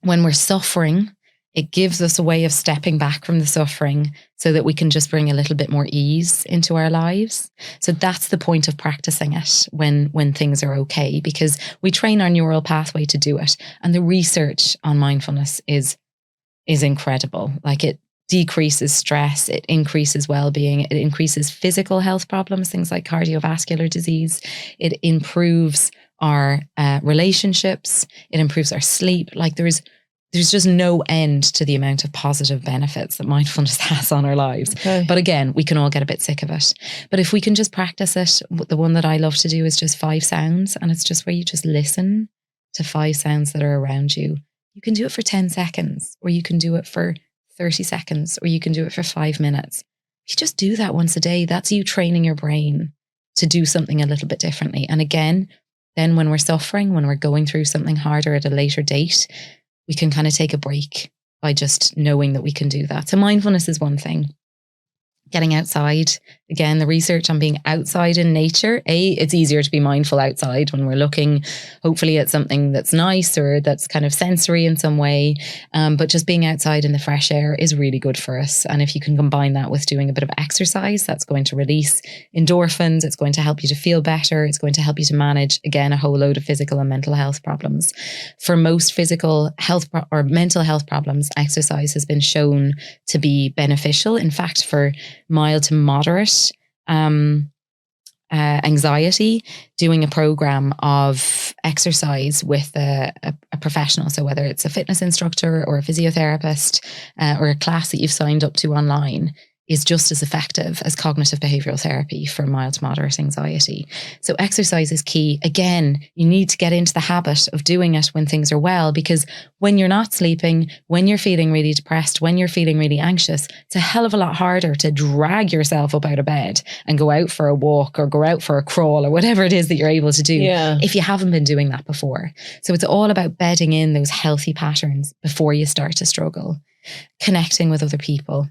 when we're suffering, it gives us a way of stepping back from the suffering so that we can just bring a little bit more ease into our lives. So that's the point of practicing it when things are okay, because we train our neural pathway to do it. And the research on mindfulness is incredible. Like, it decreases stress, it increases well-being, it increases physical health problems, things like cardiovascular disease. It improves our relationships. It improves our sleep. Like, there's just no end to the amount of positive benefits that mindfulness has on our lives. Okay. But again, we can all get a bit sick of it. But if we can just practice it, the one that I love to do is just 5 sounds. And it's just where you just listen to 5 sounds that are around you. You can do it for 10 seconds, or you can do it for 30 seconds, or you can do it for 5 minutes. If you just do that once a day, that's you training your brain to do something a little bit differently. And again, then when we're suffering, when we're going through something harder at a later date, we can kind of take a break by just knowing that we can do that. So mindfulness is one thing. Getting outside, again, the research on being outside in nature, it's easier to be mindful outside when we're looking hopefully at something that's nice or that's kind of sensory in some way. But just being outside in the fresh air is really good for us. And if you can combine that with doing a bit of exercise, that's going to release endorphins. It's going to help you to feel better. It's going to help you to manage, again, a whole load of physical and mental health problems. For most physical health or mental health problems, exercise has been shown to be beneficial. In fact, for mild to moderate anxiety, doing a program of exercise with a professional, so whether it's a fitness instructor or a physiotherapist or a class that you've signed up to online, is just as effective as cognitive behavioral therapy for mild to moderate anxiety. So exercise is key. Again, you need to get into the habit of doing it when things are well, because when you're not sleeping, when you're feeling really depressed, when you're feeling really anxious, it's a hell of a lot harder to drag yourself up out of bed and go out for a walk or go out for a crawl or whatever it is that you're able to do if you haven't been doing that before. So it's all about bedding in those healthy patterns before you start to struggle. Connecting with other people.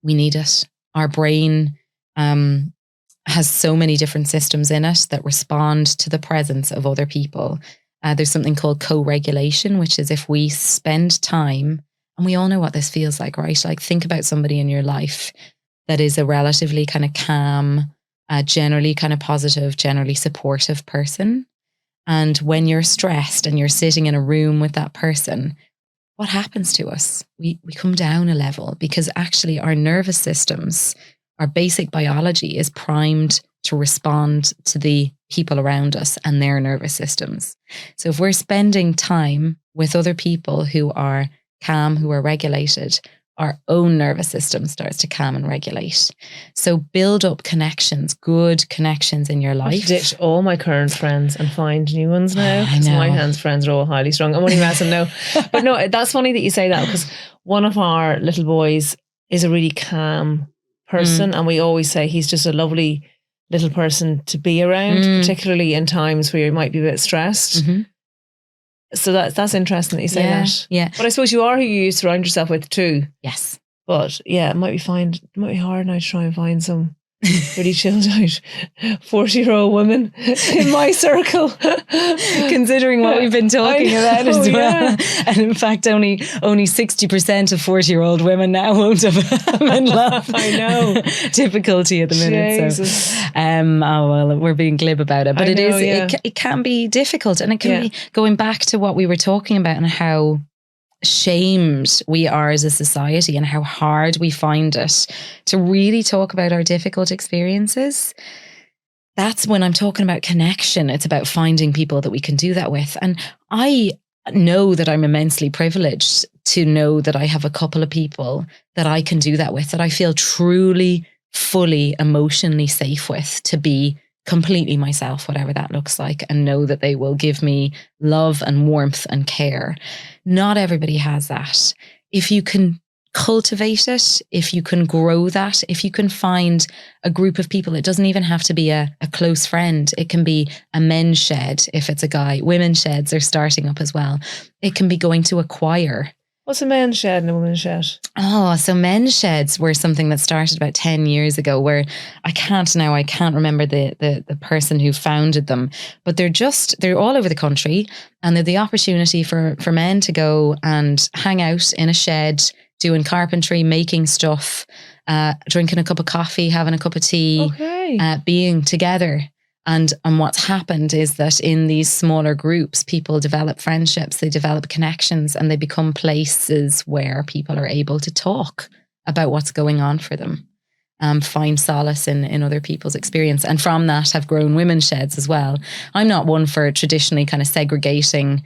We need it. Our brain has so many different systems in it that respond to the presence of other people. There's something called co-regulation, which is if we spend time, and we all know what this feels like, right? Like, think about somebody in your life that is a relatively kind of calm, generally kind of positive, generally supportive person. And when you're stressed and you're sitting in a room with that person, what happens to us? We come down a level because actually our nervous systems, our basic biology is primed to respond to the people around us and their nervous systems. So if we're spending time with other people who are calm, who are regulated, our own nervous system starts to calm and regulate. So build up connections, good connections in your life. I have to ditch all my current friends and find new ones now. I know. My hands friends are all highly strung. I'm only messing now. But no, that's funny that you say that, because one of our little boys is a really calm person. And we always say he's just a lovely little person to be around, particularly in times where you might be a bit stressed. So that's interesting that you say that. Yeah. But I suppose you are who you surround yourself with too. Yes. But yeah, it might be hard now to try and find some really chilled out 40-year-old women in my circle. Considering what we've been talking about as well. Yeah. And in fact, only 60% of 40-year-old women now won't have in love. I know. Difficulty at the minute. Jesus. So, oh well, we're being glib about it. But it can be difficult. And it can be going back to what we were talking about and how shamed we are as a society and how hard we find it to really talk about our difficult experiences. That's when I'm talking about connection. It's about finding people that we can do that with. And I know that I'm immensely privileged to know that I have a couple of people that I can do that with, that I feel truly, fully, emotionally safe with, to be completely myself, whatever that looks like, and know that they will give me love and warmth and care. Not everybody has that. If you can cultivate it, if you can grow that, if you can find a group of people, it doesn't even have to be a close friend. It can be a men's shed if it's a guy. Women's sheds are starting up as well. It can be going to a choir. What's a men's shed and a women's shed? Oh, so men's sheds were something that started about 10 years ago, where I can't remember the person who founded them, but they're all over the country, and they're the opportunity for men to go and hang out in a shed, doing carpentry, making stuff, drinking a cup of coffee, having a cup of tea, being together. And what's happened is that in these smaller groups, people develop friendships, they develop connections, and they become places where people are able to talk about what's going on for them, find solace in other people's experience. And from that have grown women's sheds as well. I'm not one for traditionally kind of segregating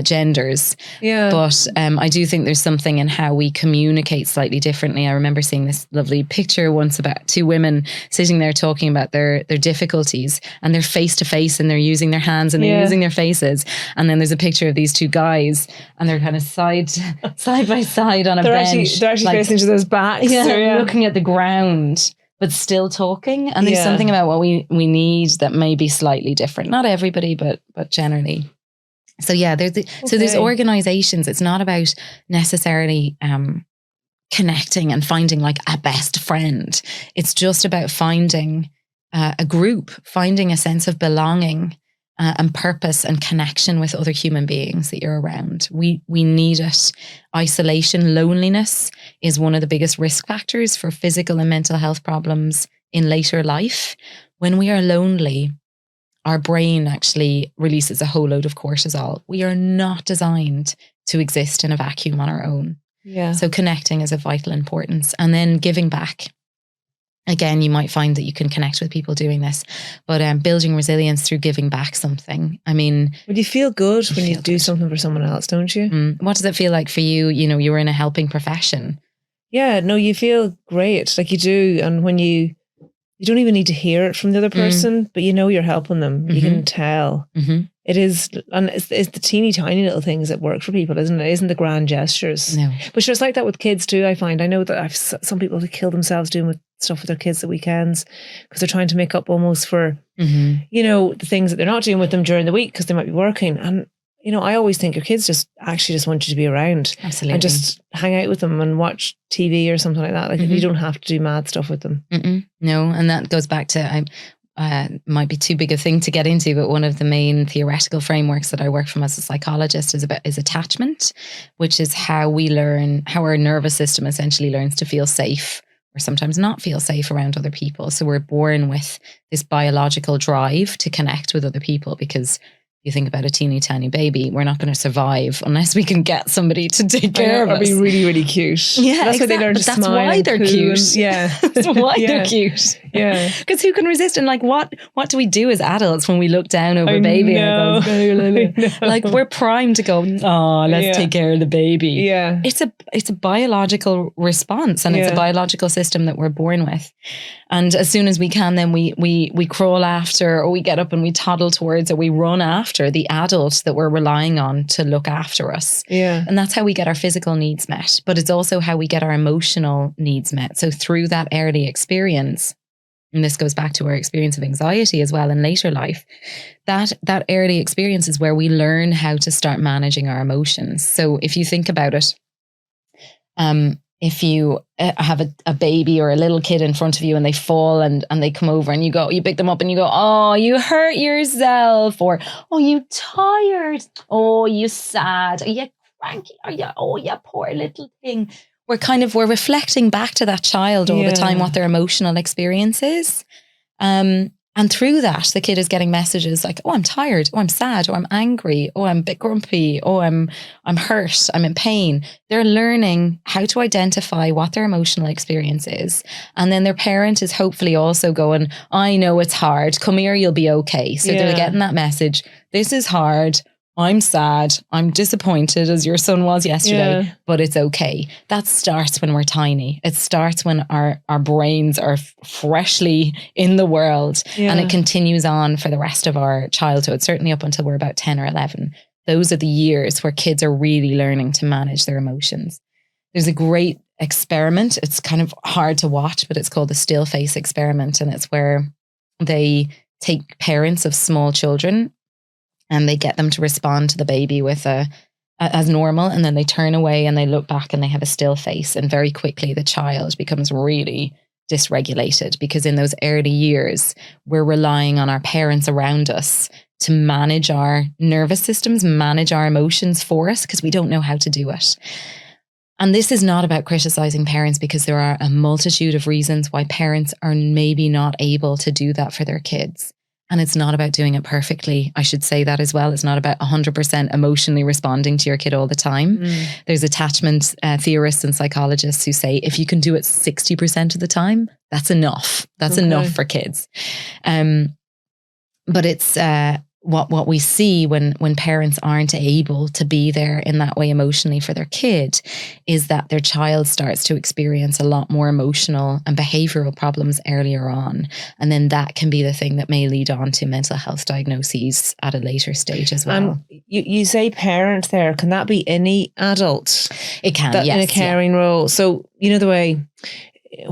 genders. But I do think there's something in how we communicate slightly differently. I remember seeing this lovely picture once about two women sitting there talking about their difficulties, and they're face to face and they're using their hands and they're using their faces. And then there's a picture of these two guys and they're kind of side by side on a bench. They're actually facing each other's backs. Looking at the ground, but still talking. And there's something about what we need that may be slightly different. Not everybody, but generally. So there's organizations. It's not about necessarily connecting and finding like a best friend. It's just about finding a group, finding a sense of belonging and purpose and connection with other human beings that you're around. We need it. Isolation, loneliness is one of the biggest risk factors for physical and mental health problems in later life. When we are lonely, our brain actually releases a whole load of cortisol. We are not designed to exist in a vacuum on our own. So connecting is of vital importance. And then giving back. Again, you might find that you can connect with people doing this, but building resilience through giving back something. I mean, well, you feel good when you do something for someone else, don't you? What does it feel like for you? You know, you were in a helping profession. Yeah, no, you feel great, like you do. And when you don't even need to hear it from the other person, but you know you're helping them. You can tell. It is, and it's the teeny tiny little things that work for people, isn't it? It isn't the grand gestures. No. But sure, it's like that with kids too, I find. I know that I've some people who kill themselves doing stuff with their kids at weekends because they're trying to make up almost for, you know, the things that they're not doing with them during the week because they might be working. And, you know, I always think your kids just want you to be around. Absolutely. And just hang out with them and watch TV or something like that. Like you don't have to do mad stuff with them. No, and that goes back to, might be too big a thing to get into, but one of the main theoretical frameworks that I work from as a psychologist is attachment, which is how we learn, how our nervous system essentially learns to feel safe or sometimes not feel safe around other people. So we're born with this biological drive to connect with other people because you think about a teeny tiny baby, we're not going to survive unless we can get somebody to take care of us. Or be really, really cute. Yeah, that's why they learn to that's smile. Why they're cute. That's why they're cute. Yeah. Because who can resist? And like, what do we do as adults when we look down over a baby? Know. Like we're primed to go, oh, let's take care of the baby. Yeah. It's a biological response, and it's a biological system that we're born with. And as soon as we can, then we crawl after, or we get up and we toddle towards, or we run after the adult that we're relying on to look after us. Yeah. And that's how we get our physical needs met, but it's also how we get our emotional needs met. So through that early experience, and this goes back to our experience of anxiety as well in later life, that early experience is where we learn how to start managing our emotions. So if you think about it, if you have a baby or a little kid in front of you and they fall and they come over and you pick them up and you go, oh, you hurt yourself, or, oh, you tired, oh, you sad, are you cranky, oh, you poor little thing. We're reflecting back to that child all the time what their emotional experience is. And through that, the kid is getting messages like, oh, I'm tired, oh, I'm sad, oh, I'm angry, oh, I'm a bit grumpy, oh, I'm hurt, I'm in pain. They're learning how to identify what their emotional experience is. And then their parent is hopefully also going, I know it's hard, come here, you'll be okay. So they're getting that message. This is hard. I'm sad, I'm disappointed, as your son was yesterday, but it's okay. That starts when we're tiny. It starts when our brains are freshly in the world, and it continues on for the rest of our childhood, certainly up until we're about 10 or 11. Those are the years where kids are really learning to manage their emotions. There's a great experiment. It's kind of hard to watch, but it's called the still face experiment. And it's where they take parents of small children and they get them to respond to the baby with as normal. And then they turn away and they look back and they have a still face. And very quickly the child becomes really dysregulated, because in those early years, we're relying on our parents around us to manage our nervous systems, manage our emotions for us, because we don't know how to do it. And this is not about criticizing parents, because there are a multitude of reasons why parents are maybe not able to do that for their kids. And it's not about doing it perfectly. I should say that as well. It's not about 100% emotionally responding to your kid all the time. There's attachment theorists and psychologists who say if you can do it 60% of the time, that's enough. That's enough for kids. But it's what we see when parents aren't able to be there in that way emotionally for their kid is that their child starts to experience a lot more emotional and behavioral problems earlier on. And then that can be the thing that may lead on to mental health diagnoses at a later stage as well. You say parent there, can that be any adult? It can, yes. In a caring role. So, you know, the way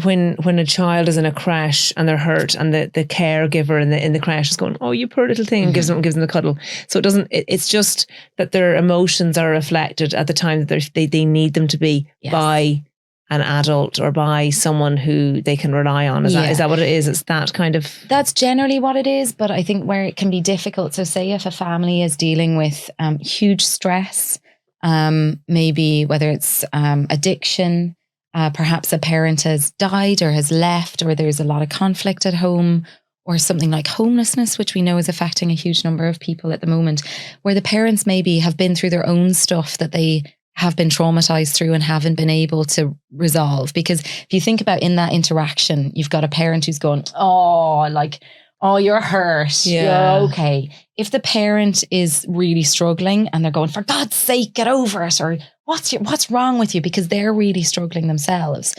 when a child is in a crash and they're hurt and the caregiver in the crash is going, oh, you poor little thing, and gives them the cuddle. So it's just that their emotions are reflected at the time that they need them to be by an adult or by someone who they can rely on. Is that what it is? It's that kind of... That's generally what it is, but I think where it can be difficult. So say if a family is dealing with huge stress, maybe whether it's addiction, perhaps a parent has died or has left, or there's a lot of conflict at home, or something like homelessness, which we know is affecting a huge number of people at the moment, where the parents maybe have been through their own stuff that they have been traumatized through and haven't been able to resolve. Because if you think about in that interaction, you've got a parent who's going, oh, you're hurt. Yeah. You're okay. If the parent is really struggling and they're going, for God's sake, get over it, or what's wrong with you, because they're really struggling themselves,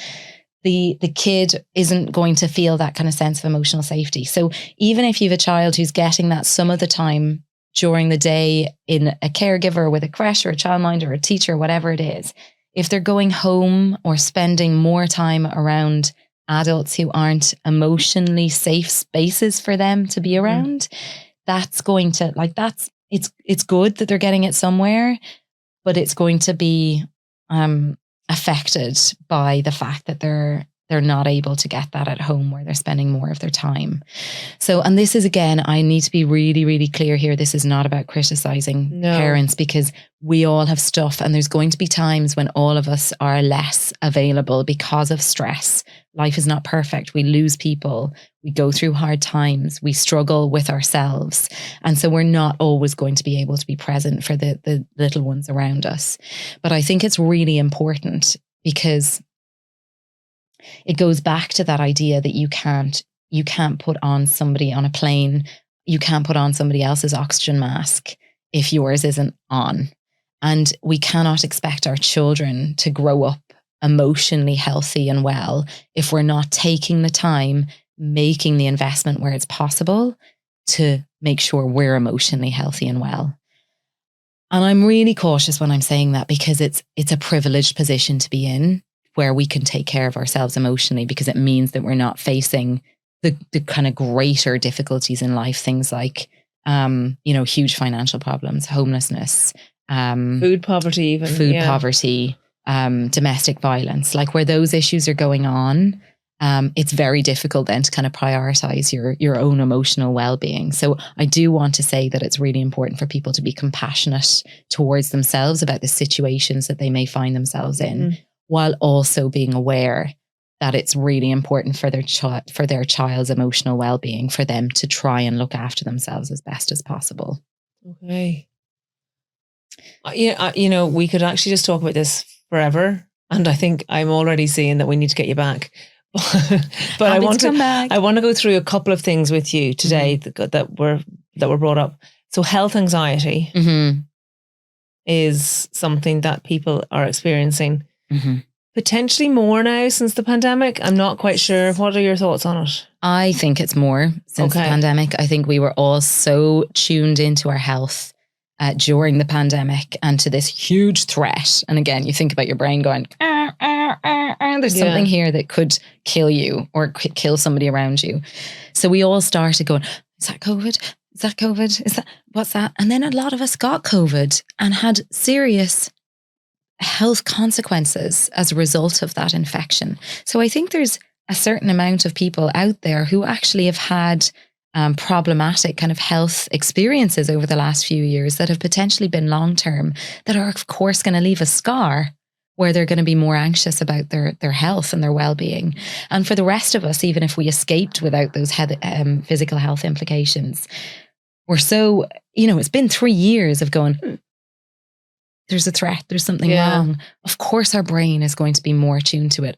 the kid isn't going to feel that kind of sense of emotional safety. So even if you have a child who's getting that some of the time during the day in a caregiver with a creche or a childminder or a teacher, whatever it is, if they're going home or spending more time around adults who aren't emotionally safe spaces for them to be around, that's going to, it's good that they're getting it somewhere, but it's going to be affected by the fact that they're they're not able to get that at home where they're spending more of their time. So, and this is, again, I need to be really, really clear here. This is not about criticizing parents, because we all have stuff, and there's going to be times when all of us are less available because of stress. Life is not perfect. We lose people. We go through hard times. We struggle with ourselves. And so we're not always going to be able to be present for the little ones around us. But I think it's really important, because it goes back to that idea that you can't put on somebody on a plane. You can't put on somebody else's oxygen mask if yours isn't on. And we cannot expect our children to grow up emotionally healthy and well if we're not taking the time, making the investment where it's possible to make sure we're emotionally healthy and well. And I'm really cautious when I'm saying that, because it's a privileged position to be in, where we can take care of ourselves emotionally, because it means that we're not facing the kind of greater difficulties in life, things like, huge financial problems, homelessness, food poverty, poverty, domestic violence, like where those issues are going on. It's very difficult then to kind of prioritize your own emotional well-being. So I do want to say that it's really important for people to be compassionate towards themselves about the situations that they may find themselves in, while also being aware that it's really important for their child's emotional well-being, for them to try and look after themselves as best as possible. Okay. We could actually just talk about this forever, and I think I'm already seeing that we need to get you back. But I want to go through a couple of things with you today that were brought up. So health anxiety is something that people are experiencing. Potentially more now since the pandemic. I'm not quite sure. What are your thoughts on it? I think it's more since the pandemic. I think we were all so tuned into our health during the pandemic and to this huge threat. And again, you think about your brain going, there's something here that could kill you or kill somebody around you. So we all started going, is that COVID? Is that COVID? What's that? And then a lot of us got COVID and had serious health consequences as a result of that infection. So I think there's a certain amount of people out there who actually have had problematic kind of health experiences over the last few years that have potentially been long-term, that are of course going to leave a scar where they're going to be more anxious about their health and their well-being. And for the rest of us, even if we escaped without those physical health implications, we're so, it's been 3 years of going, there's a threat, there's something wrong. Of course, our brain is going to be more attuned to it.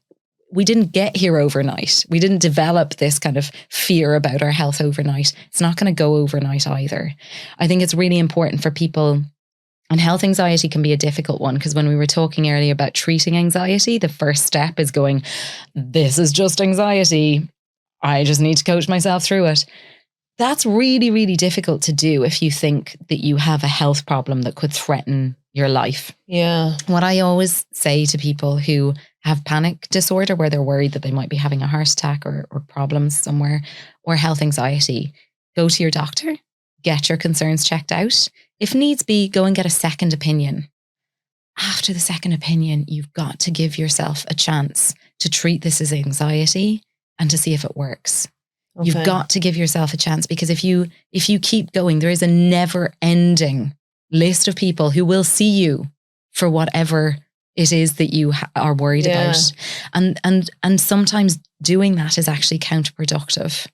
We didn't get here overnight. We didn't develop this kind of fear about our health overnight. It's not going to go overnight either. I think it's really important for people, and health anxiety can be a difficult one, because when we were talking earlier about treating anxiety, the first step is going, this is just anxiety. I just need to coach myself through it. That's really, really difficult to do if you think that you have a health problem that could threaten your life. Yeah. What I always say to people who have panic disorder, where they're worried that they might be having a heart attack or problems somewhere, or health anxiety, go to your doctor, get your concerns checked out. If needs be, go and get a second opinion. After the second opinion, you've got to give yourself a chance to treat this as anxiety and to see if it works. Okay. You've got to give yourself a chance, because if you keep going, there is a never ending list of people who will see you for whatever it is that you are worried about. And sometimes doing that is actually counterproductive.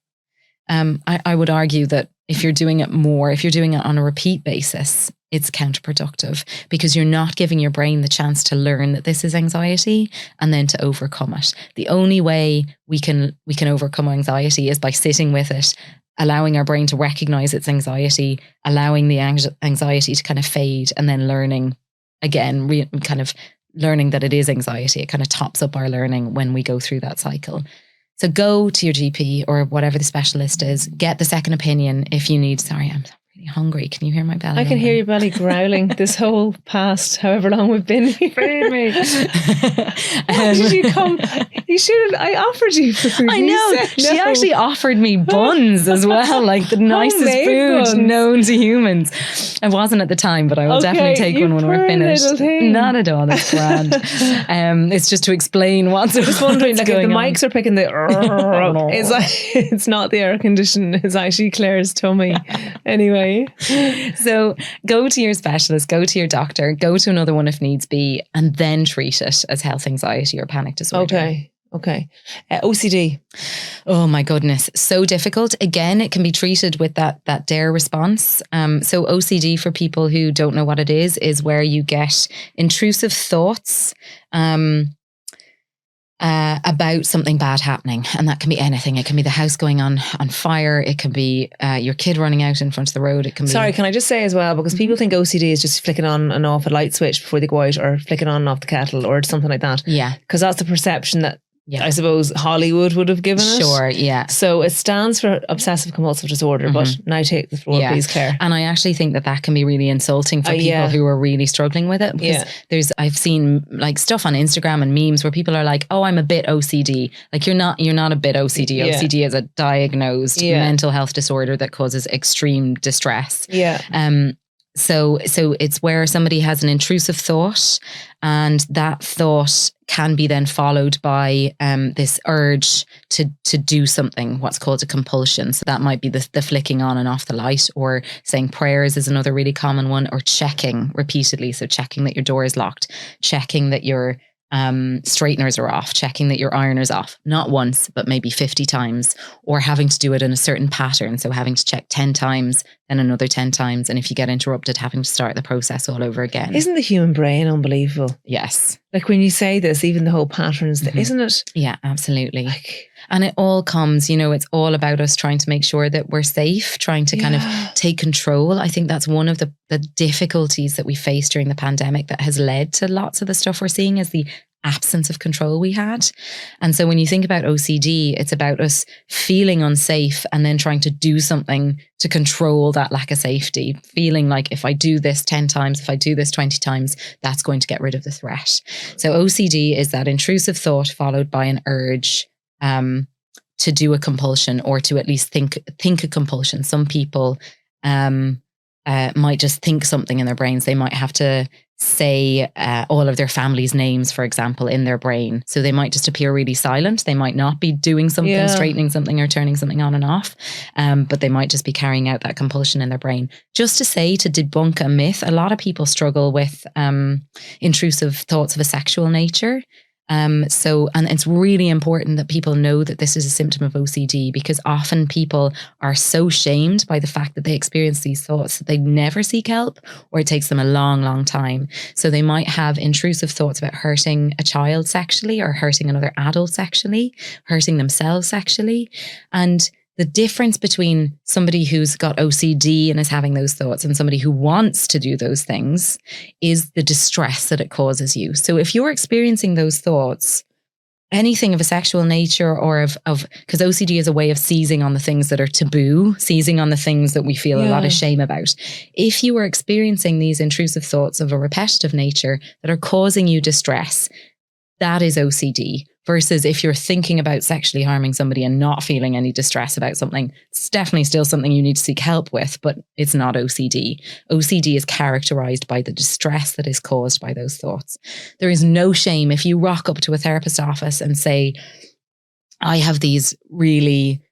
I would argue that if you're doing it on a repeat basis, it's counterproductive, because you're not giving your brain the chance to learn that this is anxiety and then to overcome it. The only way we can overcome anxiety is by sitting with it, allowing our brain to recognize its anxiety, allowing the anxiety to kind of fade, and then learning again, kind of learning that it is anxiety. It kind of tops up our learning when we go through that cycle. So go to your GP or whatever the specialist is, get the second opinion if you need. Sorry, I'm really hungry. Can you hear my belly? I can hear your belly growling this whole past however long we've been here. Feed me. Why did you come? You should have. I offered you food. I know. She actually offered me buns as well, like the nicest food buns. known to humans. I wasn't at the time, but I will definitely take one when we're finished. Not at all. It's grand. It's just to explain what's just wondering, like, if the on. mics are picking the it's like, it's not the air condition, it's actually Claire's tummy. Anyway. So go to your specialist, go to your doctor, go to another one if needs be, and then treat it as health anxiety or panic disorder. Okay. OCD. Oh my goodness. So difficult. Again, it can be treated with that DARE response. So OCD, for people who don't know what it is where you get intrusive thoughts, about something bad happening. And that can be anything. It can be the house going on fire. It can be your kid running out in front of the road. It can be... Sorry, can I just say as well, because people think OCD is just flicking on and off a light switch before they go out, or flicking on and off the kettle or something like that. Yeah. Because that's the perception that I suppose Hollywood would have given it. Sure, yeah. So it stands for obsessive compulsive disorder, but now take the floor, please, Claire. And I actually think that can be really insulting for people who are really struggling with it. Because I've seen like stuff on Instagram and memes where people are like, oh, I'm a bit OCD. Like you're not a bit OCD. Yeah. OCD is a diagnosed mental health disorder that causes extreme distress. Yeah. So it's where somebody has an intrusive thought, and that thought can be then followed by this urge to do something, what's called a compulsion. So that might be the flicking on and off the light, or saying prayers is another really common one, or checking repeatedly. So checking that your door is locked, checking that your straighteners are off, checking that your ironer's off, not once, but maybe 50 times, or having to do it in a certain pattern. So having to check 10 times, then another 10 times. And if you get interrupted, having to start the process all over again. Isn't the human brain unbelievable? Yes. Like when you say this, even the whole patterns, isn't it? Yeah, absolutely. And it all comes, it's all about us trying to make sure that we're safe, trying to kind of take control. I think that's one of the difficulties that we faced during the pandemic that has led to lots of the stuff we're seeing, is the absence of control we had. And so when you think about OCD, it's about us feeling unsafe and then trying to do something to control that lack of safety, feeling like if I do this 10 times, if I do this 20 times, that's going to get rid of the threat. So OCD is that intrusive thought followed by an urge to do a compulsion, or to at least think a compulsion. Some people might just think something in their brains. They might have to say all of their family's names, for example, in their brain. So they might just appear really silent. They might not be doing something, straightening something or turning something on and off, but they might just be carrying out that compulsion in their brain. Just to say, to debunk a myth, a lot of people struggle with intrusive thoughts of a sexual nature. And it's really important that people know that this is a symptom of OCD, because often people are so shamed by the fact that they experience these thoughts that they never seek help, or it takes them a long, long time. So they might have intrusive thoughts about hurting a child sexually, or hurting another adult sexually, hurting themselves sexually. And the difference between somebody who's got OCD and is having those thoughts and somebody who wants to do those things is the distress that it causes you. So if you're experiencing those thoughts, anything of a sexual nature, or because OCD is a way of seizing on the things that are taboo, seizing on the things that we feel a lot of shame about. If you are experiencing these intrusive thoughts of a repetitive nature that are causing you distress, that is OCD. Versus if you're thinking about sexually harming somebody and not feeling any distress about something, it's definitely still something you need to seek help with, but it's not OCD. OCD is characterized by the distress that is caused by those thoughts. There is no shame if you rock up to a therapist office and say, I have these really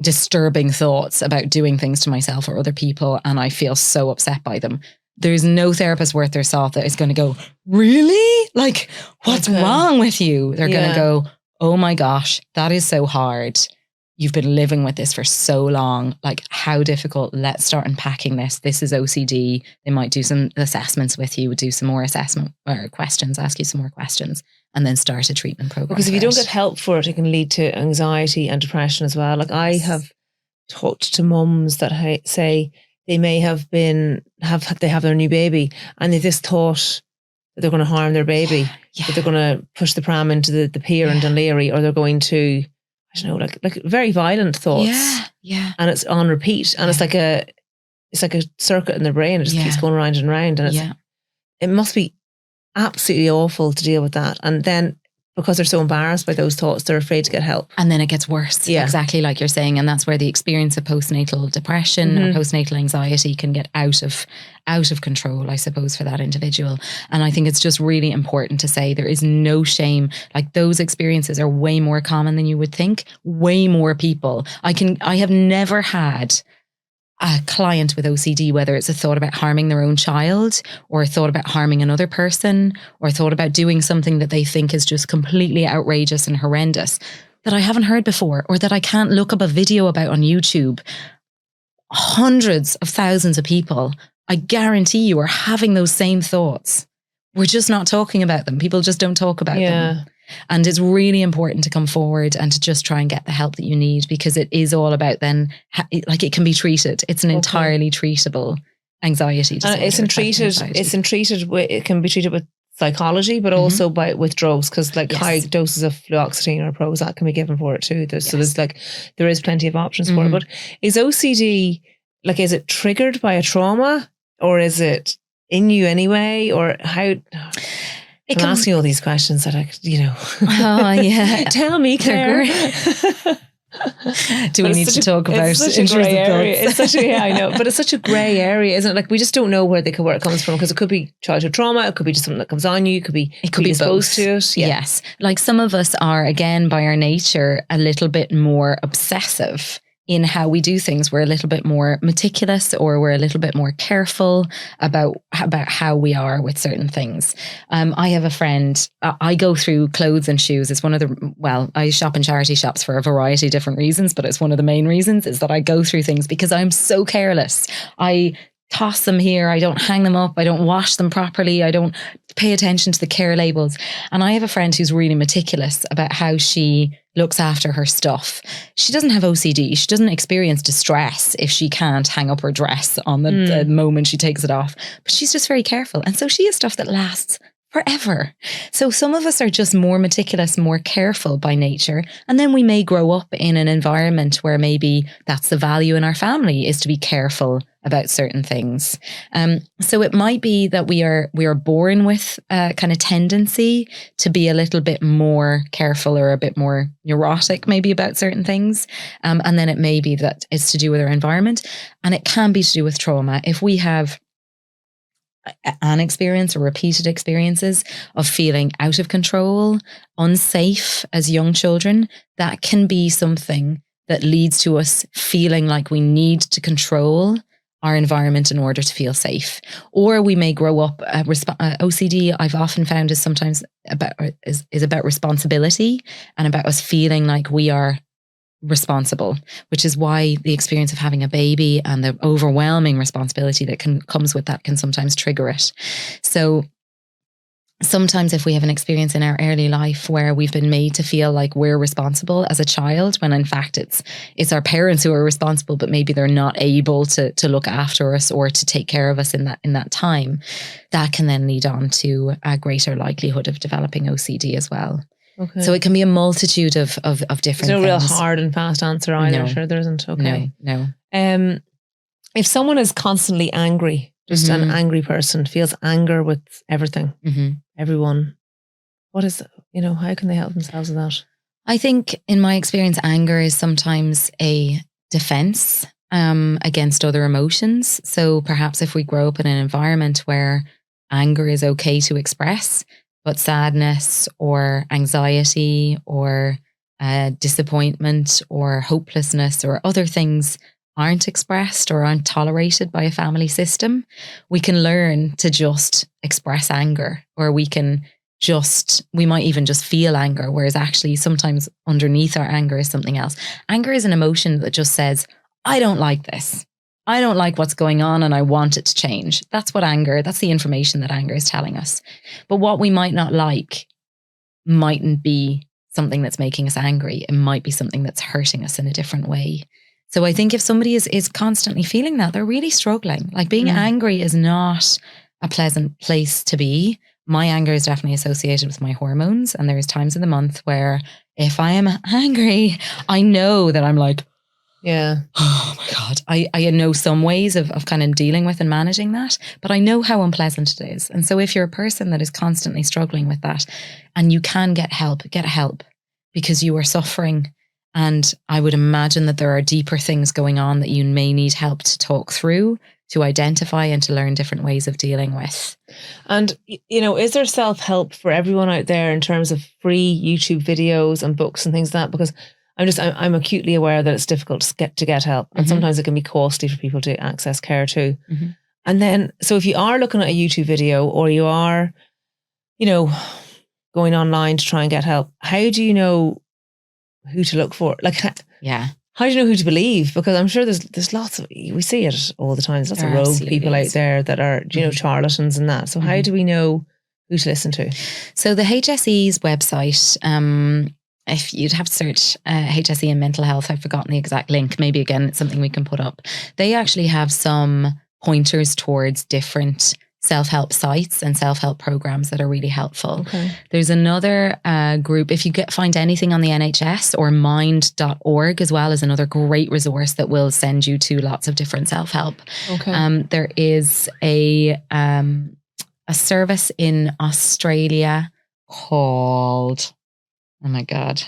disturbing thoughts about doing things to myself or other people, and I feel so upset by them. There's no therapist worth their salt that is going to go, really? Like, what's wrong with you? They're going to go, oh my gosh, that is so hard. You've been living with this for so long. Like, how difficult. Let's start unpacking this. This is OCD. They might do some assessments with you, do some more assessment or questions, ask you some more questions, and then start a treatment program. Because if you don't get help for it, it can lead to anxiety and depression as well. Like, I have talked to mums that say, they may have they have their new baby, and they just thought that they're going to harm their baby, that they're going to push the pram into the pier in Dunleary, or they're going to, I don't know, like very violent thoughts. Yeah. And it's on repeat. And it's like it's like a circuit in the brain. It just keeps going round and round. And it must be absolutely awful to deal with that. And then because they're so embarrassed by those thoughts, they're afraid to get help. And then it gets worse, exactly like you're saying. And that's where the experience of postnatal depression or postnatal anxiety can get out of control, I suppose, for that individual. And I think it's just really important to say there is no shame. Like, those experiences are way more common than you would think. Way more people. I have never had a client with OCD, whether it's a thought about harming their own child or a thought about harming another person or a thought about doing something that they think is just completely outrageous and horrendous, that I haven't heard before, or that I can't look up a video about on YouTube. Hundreds of thousands of people, I guarantee you, are having those same thoughts. We're just not talking about them. People just don't talk about them. And it's really important to come forward and to just try and get the help that you need, because it is all about then, like, it can be treated. It's an entirely treatable anxiety disorder. And it can be treated with psychology, but also with drugs, because high doses of fluoxetine or Prozac can be given for it too. So there is plenty of options for it. But is OCD, is it triggered by a trauma, or is it in you anyway, or how? I'm asking all these questions that Oh, yeah. Tell me, Claire. Do we need to talk about intrusive thoughts? It's such I know, but it's such a grey area, isn't it? We just don't know where it comes from, because it could be childhood trauma, it could be just something that comes on you, it could be exposed to it. Yes. Like, some of us are, again, by our nature, a little bit more obsessive in how we do things. We're a little bit more meticulous, or we're a little bit more careful about how we are with certain things. I have a friend, I go through clothes and shoes. It's one of I shop in charity shops for a variety of different reasons, but it's one of the main reasons is that I go through things because I'm so careless. I toss them here. I don't hang them up. I don't wash them properly. I don't pay attention to the care labels. And I have a friend who's really meticulous about how she looks after her stuff. She doesn't have OCD. She doesn't experience distress if she can't hang up her dress on the moment she takes it off. But she's just very careful. And so she has stuff that lasts forever. So some of us are just more meticulous, more careful by nature. And then we may grow up in an environment where maybe that's the value in our family, is to be careful about certain things. So it might be that we are born with a kind of tendency to be a little bit more careful, or a bit more neurotic maybe about certain things. And then it may be that it's to do with our environment, and it can be to do with trauma. If we have an experience or repeated experiences of feeling out of control, unsafe as young children, that can be something that leads to us feeling like we need to control our environment in order to feel safe. Or we may grow up, OCD I've often found is sometimes about responsibility, and about us feeling like we are responsible, which is why the experience of having a baby and the overwhelming responsibility that comes with that can sometimes trigger it. So sometimes if we have an experience in our early life where we've been made to feel like we're responsible as a child, when in fact it's our parents who are responsible, but maybe they're not able to look after us or to take care of us in that time, that can then lead on to a greater likelihood of developing OCD as well. Okay. So it can be a multitude of different things. There's no real hard and fast answer either. No. Sure, there isn't. Okay. No. If someone is constantly angry, just an angry person, feels anger with everything, everyone, what is, how can they help themselves with that? I think in my experience, anger is sometimes a defense against other emotions. So perhaps if we grow up in an environment where anger is okay to express, but sadness or anxiety or disappointment or hopelessness or other things aren't expressed or aren't tolerated by a family system, we can learn to just express anger, or we might even just feel anger, whereas actually sometimes underneath our anger is something else. Anger is an emotion that just says, I don't like this. I don't like what's going on and I want it to change. That's the information that anger is telling us. But what we might not like mightn't be something that's making us angry. It might be something that's hurting us in a different way. So I think if somebody is constantly feeling that, they're really struggling. Like, being angry is not a pleasant place to be. My anger is definitely associated with my hormones. And there's times in the month where if I am angry, I know that I'm like, Yeah. Oh my God. I know some ways of kind of dealing with and managing that, but I know how unpleasant it is. And so if you're a person that is constantly struggling with that and you can get help because you are suffering. And I would imagine that there are deeper things going on that you may need help to talk through, to identify and to learn different ways of dealing with. And, you know, is there self-help for everyone out there in terms of free YouTube videos and books and things like that? Because I'm acutely aware that it's difficult to get help. And sometimes it can be costly for people to access care too. And then, so if you are looking at a YouTube video or you are, you know, going online to try and get help, how do you know who to look for? Like, how do you know who to believe? Because I'm sure there's lots of, we see it all the time. There's lots of rogue people out there that are, you know, charlatans and that. So how do we know who to listen to? So the HSE's website, if you'd have to search HSE and mental health, I've forgotten the exact link. Maybe again, it's something we can put up. They actually have some pointers towards different self-help sites and self-help programs that are really helpful. There's another group, if you find anything on the NHS, or mind.org as well, is another great resource that will send you to lots of different self-help. There is a service in Australia called, oh my God,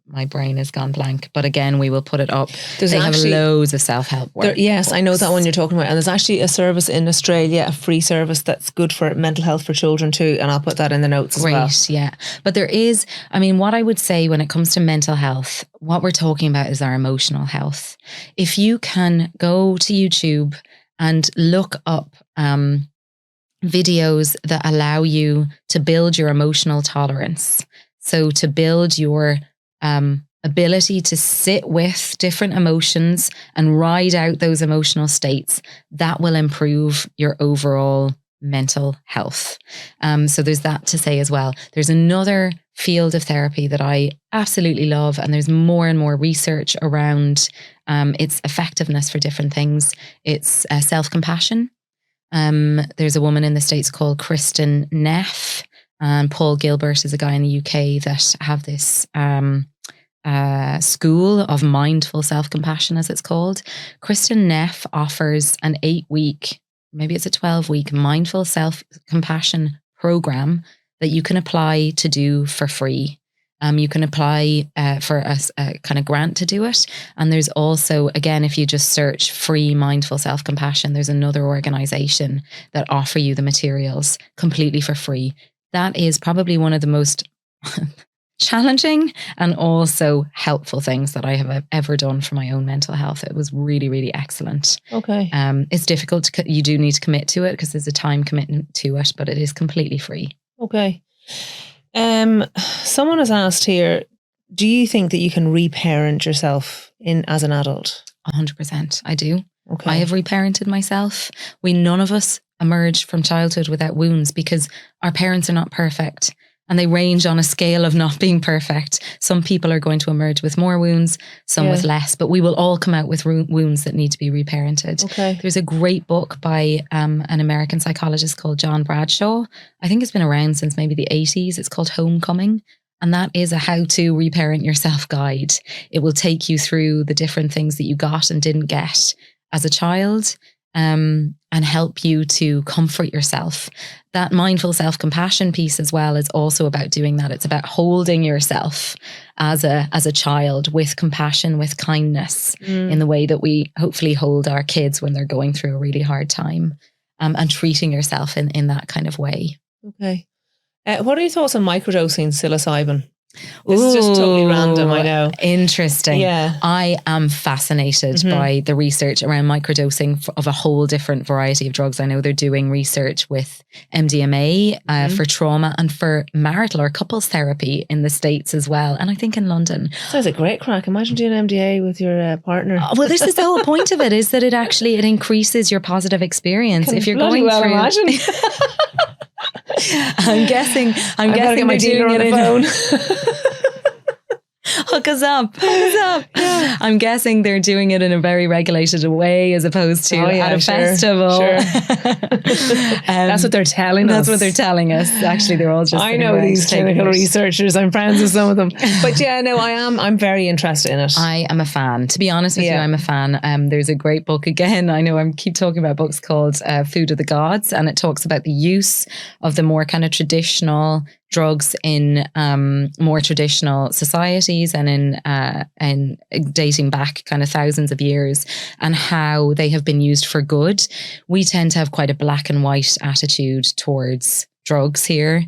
my brain has gone blank. But again, we will put it up. They have loads of self-help work. Yes, I know that one you're talking about. And there's actually a service in Australia, a free service that's good for mental health for children too. And I'll put that in the notes as well. Great, yeah. But there is, I mean, what I would say when it comes to mental health, what we're talking about is our emotional health. If you can go to YouTube and look up videos that allow you to build your emotional tolerance, so to build your ability to sit with different emotions and ride out those emotional states, that will improve your overall mental health. So there's that to say as well. There's another field of therapy that I absolutely love, and there's more and more research around its effectiveness for different things. It's self-compassion. There's a woman in the States called Kristen Neff, and Paul Gilbert is a guy in the UK that have this school of mindful self-compassion, as it's called. Kristen Neff offers an 8-week, maybe it's a 12-week mindful self-compassion program that you can apply to do for free. You can apply for a kind of grant to do it. And there's also, again, if you just search free mindful self-compassion, there's another organization that offer you the materials completely for free. That is probably one of the most challenging and also helpful things that I have ever done for my own mental health. It was really, really excellent. It's difficult you do need to commit to it because there's a time commitment to it, but it is completely free. Someone has asked here, do you think that you can reparent yourself as an adult? 100%. I do. I have reparented myself. None of us emerge from childhood without wounds because our parents are not perfect. And they range on a scale of not being perfect. Some people are going to emerge with more wounds, some with less, but we will all come out with wounds that need to be reparented. There's a great book by an American psychologist called John Bradshaw. I think it's been around since maybe the 80s. It's called Homecoming. And that is a how-to reparent yourself guide. It will take you through the different things that you got and didn't get as a child, and help you to comfort yourself. That mindful self-compassion piece as well is also about doing that. It's about holding yourself as a child with compassion, with kindness, in the way that we hopefully hold our kids when they're going through a really hard time, and treating yourself in that kind of way. What are your thoughts on microdosing psilocybin? This is just totally random, I know. Interesting. Yeah. I am fascinated by the research around microdosing of a whole different variety of drugs. I know they're doing research with MDMA for trauma and for marital or couples therapy in the States as well. And I think in London. Sounds like great crack. Imagine doing MDA with your partner. Well, this is the whole point of it, is that it increases your positive experience. If you're going through... Imagine. I'm guessing get my dealer on the phone. Hook us up. Yeah. I'm guessing they're doing it in a very regulated way as opposed to at a festival. Sure. That's what they're telling us. That's what they're telling us. Actually, they're all just. I know these clinical researchers. I'm friends with some of them. But yeah, no, I'm very interested in it. I am a fan. To be honest with you, I'm a fan. There's a great book again. I know I keep talking about books called Food of the Gods, and it talks about the use of the more kind of traditional drugs in more traditional societies and in dating back kind of thousands of years, and how they have been used for good. We tend to have quite a black and white attitude towards drugs here.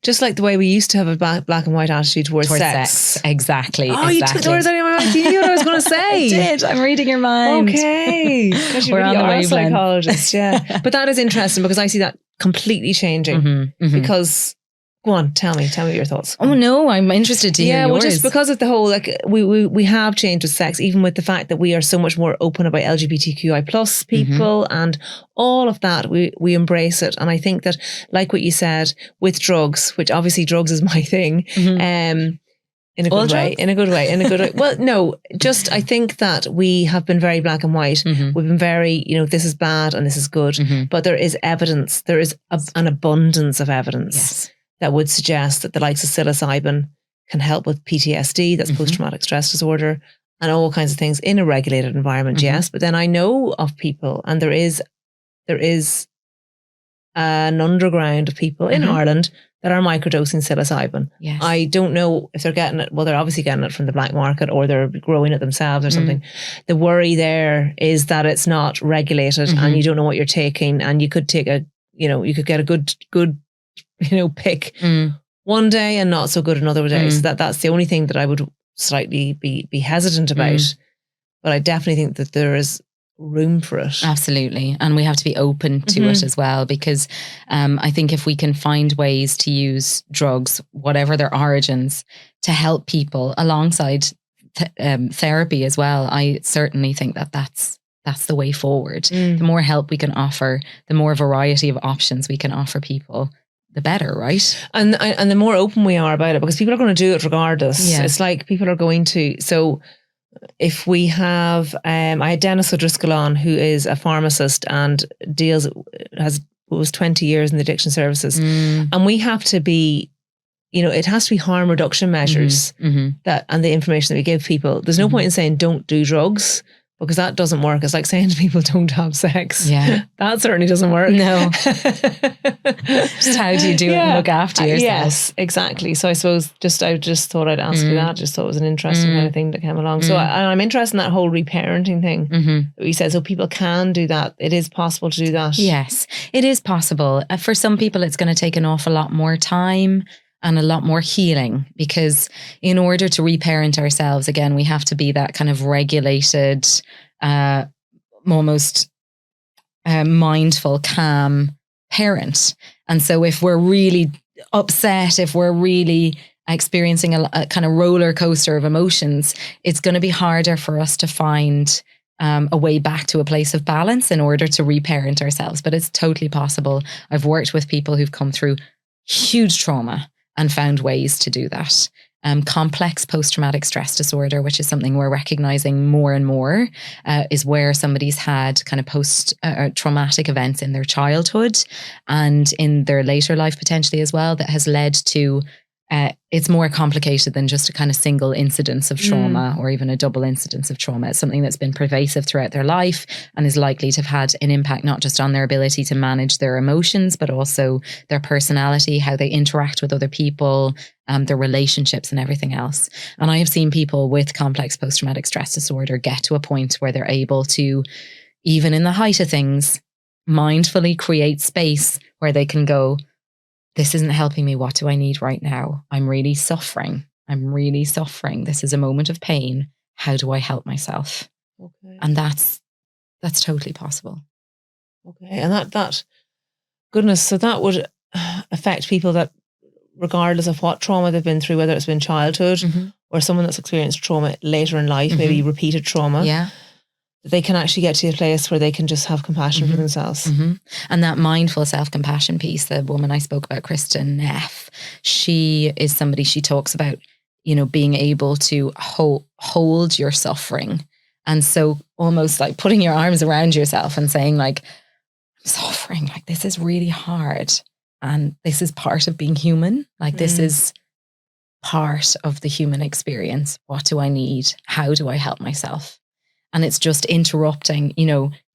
Just like the way we used to have a black and white attitude towards sex. Exactly. Oh, you took the words out of my mouth. You knew what I was going to say. I did. I'm reading your mind. Okay. We're really on the psychologist. Yeah. But that is interesting because I see that completely changing because. Go on, tell me your thoughts. Oh no, I'm interested to hear yours. Well, just because of the whole, like we have changed with sex, even with the fact that we are so much more open about LGBTQI plus people and all of that, we embrace it. And I think that, like what you said, with drugs, which obviously drugs is my thing, in a good way. Well, no, just I think that we have been very black and white. We've been very, this is bad and this is good. But there is evidence. There is an abundance of evidence that would suggest that the likes of psilocybin can help with PTSD, that's post-traumatic stress disorder, and all kinds of things in a regulated environment, yes. But then I know of people, and there is an underground of people in Ireland that are microdosing psilocybin. Yes. I don't know if they're getting it, well, they're obviously getting it from the black market or they're growing it themselves or something. The worry there is that it's not regulated and you don't know what you're taking, and you could take you could get a good pick one day and not so good another day. So that's the only thing that I would slightly be hesitant about. But I definitely think that there is room for it. Absolutely. And we have to be open to it as well, because I think if we can find ways to use drugs, whatever their origins, to help people alongside therapy as well, I certainly think that that's the way forward. The more help we can offer, the more variety of options we can offer people, the better, right? And the more open we are about it, because people are going to do it regardless. Yeah. It's like people are going to. So if we have, I had Dennis O'Driscoll on, who is a pharmacist and was 20 years in the addiction services, and we have to be, it has to be harm reduction measures that, and the information that we give people. There's no point in saying don't do drugs, because that doesn't work. It's like saying to people, don't have sex. Yeah. That certainly doesn't work. No. Just how do you do it and look after yourself? Yes, exactly. So I suppose I just thought I'd ask you that. Just thought it was an interesting kind of thing that came along. So I'm interested in that whole reparenting thing that we said. So people can do that. It is possible to do that. Yes, it is possible. For some people, it's going to take an awful lot more time and a lot more healing, because in order to reparent ourselves, again, we have to be that kind of regulated, almost mindful, calm parent. And so if we're really upset, if we're really experiencing a kind of roller coaster of emotions, it's going to be harder for us to find a way back to a place of balance in order to reparent ourselves. But it's totally possible. I've worked with people who've come through huge trauma and found ways to do that. Complex post-traumatic stress disorder, which is something we're recognizing more and more, is where somebody's had kind of post-traumatic events in their childhood and in their later life potentially as well, that has led to it's more complicated than just a kind of single incidence of trauma or even a double incidence of trauma. It's something that's been pervasive throughout their life and is likely to have had an impact not just on their ability to manage their emotions, but also their personality, how they interact with other people, their relationships and everything else. And I have seen people with complex post-traumatic stress disorder get to a point where they're able to, even in the height of things, mindfully create space where they can go, this isn't helping me. What do I need right now? I'm really suffering. This is a moment of pain. How do I help myself? Okay. And that's totally possible. Okay. And that goodness, so that would affect people that, regardless of what trauma they've been through, whether it's been childhood or someone that's experienced trauma later in life, maybe repeated trauma. Yeah. They can actually get to a place where they can just have compassion for themselves. And that mindful self-compassion piece, the woman I spoke about, Kristen Neff, she is somebody, she talks about, being able to hold your suffering. And so almost like putting your arms around yourself and saying like, I'm suffering, like this is really hard. And this is part of being human. Like this is part of the human experience. What do I need? How do I help myself? And it's just interrupting,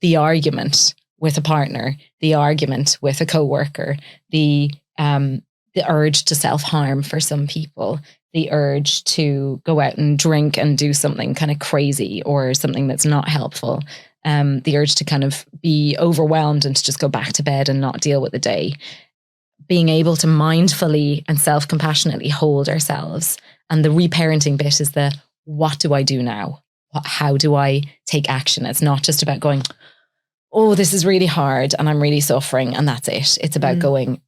the argument with a partner, the argument with a coworker, the urge to self-harm for some people, the urge to go out and drink and do something kind of crazy or something that's not helpful, the urge to kind of be overwhelmed and to just go back to bed and not deal with the day. Being able to mindfully and self-compassionately hold ourselves. And the reparenting bit is the, what do I do now? How do I take action? It's not just about going, oh, this is really hard and I'm really suffering and that's it. It's about going,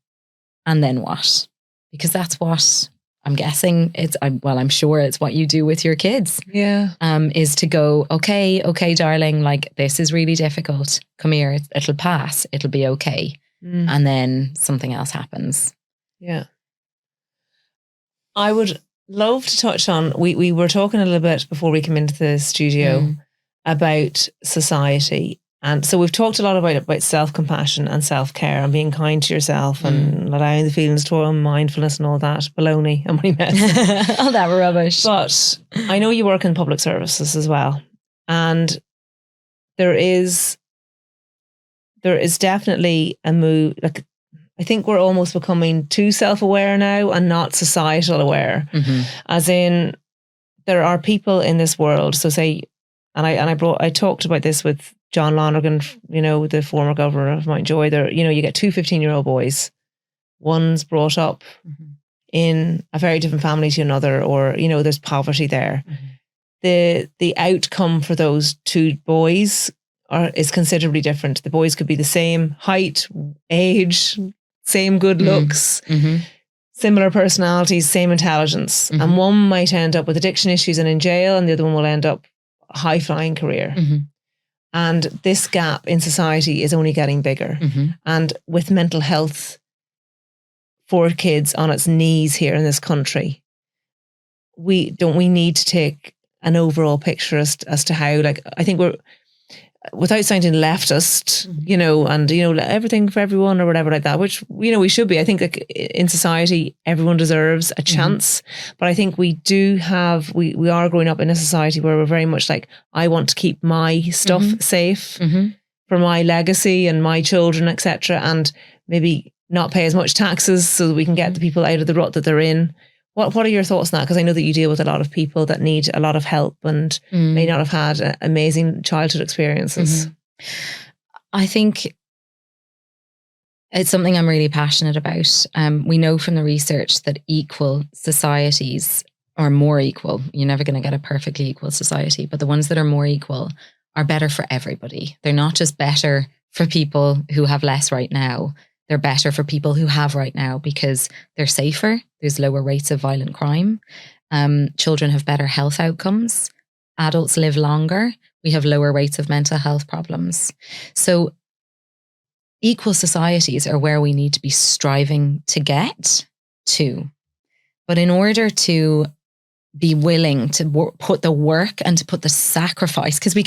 and then what? Because that's what I'm guessing I'm sure it's what you do with your kids. Yeah. Is to go, okay, darling, like this is really difficult. Come here, it'll pass. It'll be okay. And then something else happens. Yeah. I would love to touch on, we were talking a little bit before we came into the studio about society. And so we've talked a lot about self-compassion and self-care and being kind to yourself and allowing the feelings to and mindfulness and all that baloney and what he meant. All that rubbish. But I know you work in public services as well. And there is definitely a move, like I think we're almost becoming too self-aware now and not societal aware. As in, there are people in this world. So say, and I talked about this with John Lonergan, the former governor of Mountjoy. There, you get two 15-year-old boys. One's brought up in a very different family to another, or there's poverty there. The outcome for those two boys is considerably different. The boys could be the same height, age, same good looks, similar personalities, same intelligence. And one might end up with addiction issues and in jail, and the other one will end up a high-flying career. And this gap in society is only getting bigger. And with mental health for kids on its knees here in this country, we need to take an overall picture as to how, like, I think we're, without sounding leftist, and everything for everyone or whatever like that, which we should be. I think like in society everyone deserves a chance, but I think we are growing up in a society where we're very much like, I want to keep my stuff safe for my legacy and my children, etc., and maybe not pay as much taxes so that we can get the people out of the rut that they're in. What are your thoughts on that? Because I know that you deal with a lot of people that need a lot of help and may not have had amazing childhood experiences. I think it's something I'm really passionate about. We know from the research that equal societies are more equal. You're never going to get a perfectly equal society, but the ones that are more equal are better for everybody. They're not just better for people who have less right now. They're better for people who have right now because they're safer. There's lower rates of violent crime. Children have better health outcomes. Adults live longer. We have lower rates of mental health problems. So equal societies are where we need to be striving to get to. But in order to be willing to put the work and to put the sacrifice, because we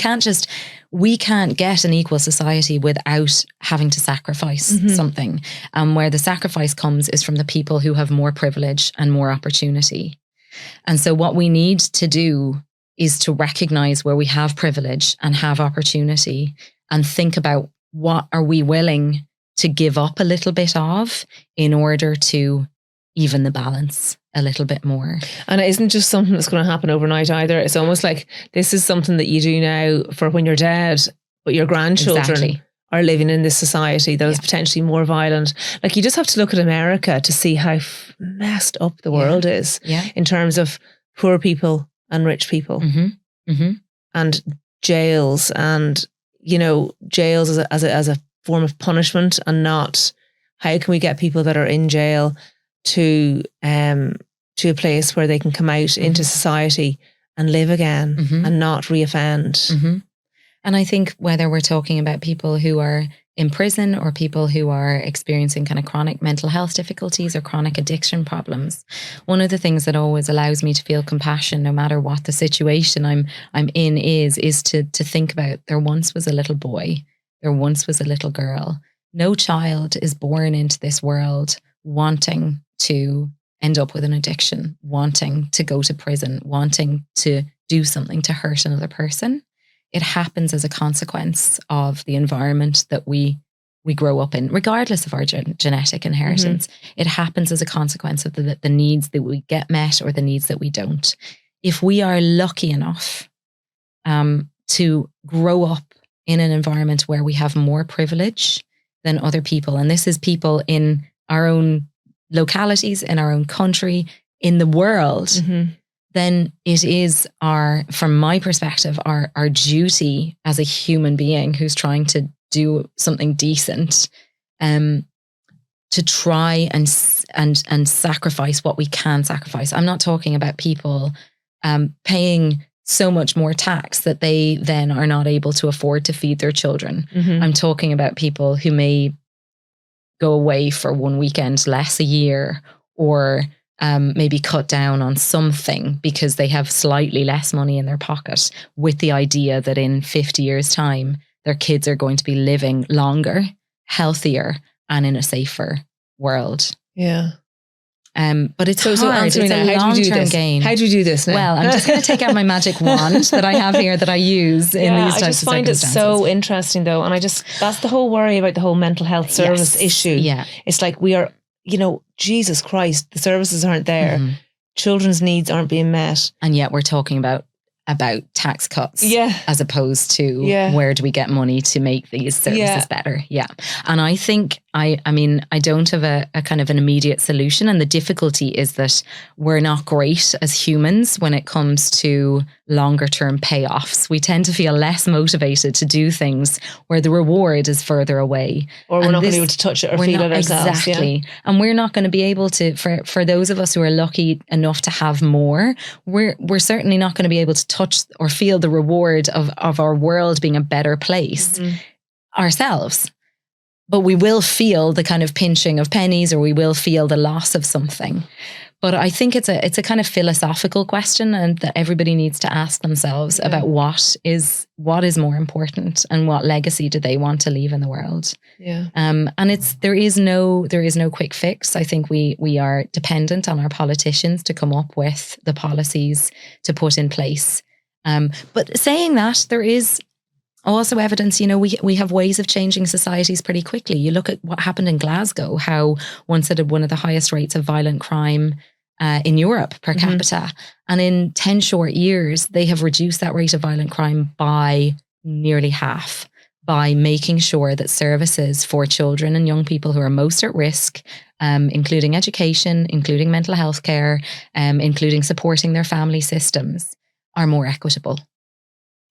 can't get an equal society without having to sacrifice something. Where the sacrifice comes is from the people who have more privilege and more opportunity. And so what we need to do is to recognize where we have privilege and have opportunity and think about what are we willing to give up a little bit of in order to even the balance a little bit more. And it isn't just something that's going to happen overnight either. It's almost like this is something that you do now for when you're dead, but your grandchildren are living in this society that is potentially more violent. Like, you just have to look at America to see how messed up the world is in terms of poor people and rich people and jails and, jails as a form of punishment, and not how can we get people that are in jail to a place where they can come out into society and live again and not reoffend. And I think whether we're talking about people who are in prison or people who are experiencing kind of chronic mental health difficulties or chronic addiction problems, one of the things that always allows me to feel compassion, no matter what the situation I'm in, is to think about, there once was a little boy, there once was a little girl. No child is born into this world wanting to end up with an addiction, wanting to go to prison, wanting to do something to hurt another person. It happens as a consequence of the environment that we grow up in, regardless of our genetic inheritance. It happens as a consequence of the needs that we get met or the needs that we don't. If we are lucky enough to grow up in an environment where we have more privilege than other people, and this is people in our own localities, in our own country, in the world, then it is from my perspective, our duty as a human being who's trying to do something decent, to try and sacrifice what we can sacrifice. I'm not talking about people paying so much more tax that they then are not able to afford to feed their children. I'm talking about people who may go away for one weekend less a year, or maybe cut down on something because they have slightly less money in their pocket, with the idea that in 50 years' time, their kids are going to be living longer, healthier, and in a safer world. Yeah. But it's hard. Answer me it's now. a long-term game. How do you do this now? Well, I'm just going to take out my magic wand that I have here that I use in these types of circumstances. I just find it so interesting though. And that's the whole worry about the whole mental health service issue. Yeah. It's like we are, Jesus Christ, the services aren't there. Children's needs aren't being met. And yet we're talking about tax cuts, as opposed to where do we get money to make these services better. And I think I don't have a kind of an immediate solution, and the difficulty is that we're not great as humans when it comes to longer term payoffs. We tend to feel less motivated to do things where the reward is further away, or we're not going to be able to touch it or feel it ourselves. Exactly. And we're not going to be able to, for those of us who are lucky enough to have more, we're certainly not going to be able to touch or feel the reward of our world being a better place ourselves. But we will feel the kind of pinching of pennies, or we will feel the loss of something. But I think it's a kind of philosophical question, and that everybody needs to ask themselves about what is more important and what legacy do they want to leave in the world. Yeah. And there is no quick fix. I think we are dependent on our politicians to come up with the policies to put in place. But saying that, there is also evidence, we have ways of changing societies pretty quickly. You look at what happened in Glasgow, how once it had one of the highest rates of violent crime in Europe per capita. And in 10 short years, they have reduced that rate of violent crime by nearly half, by making sure that services for children and young people who are most at risk, including education, including mental health care, including supporting their family systems, are more equitable.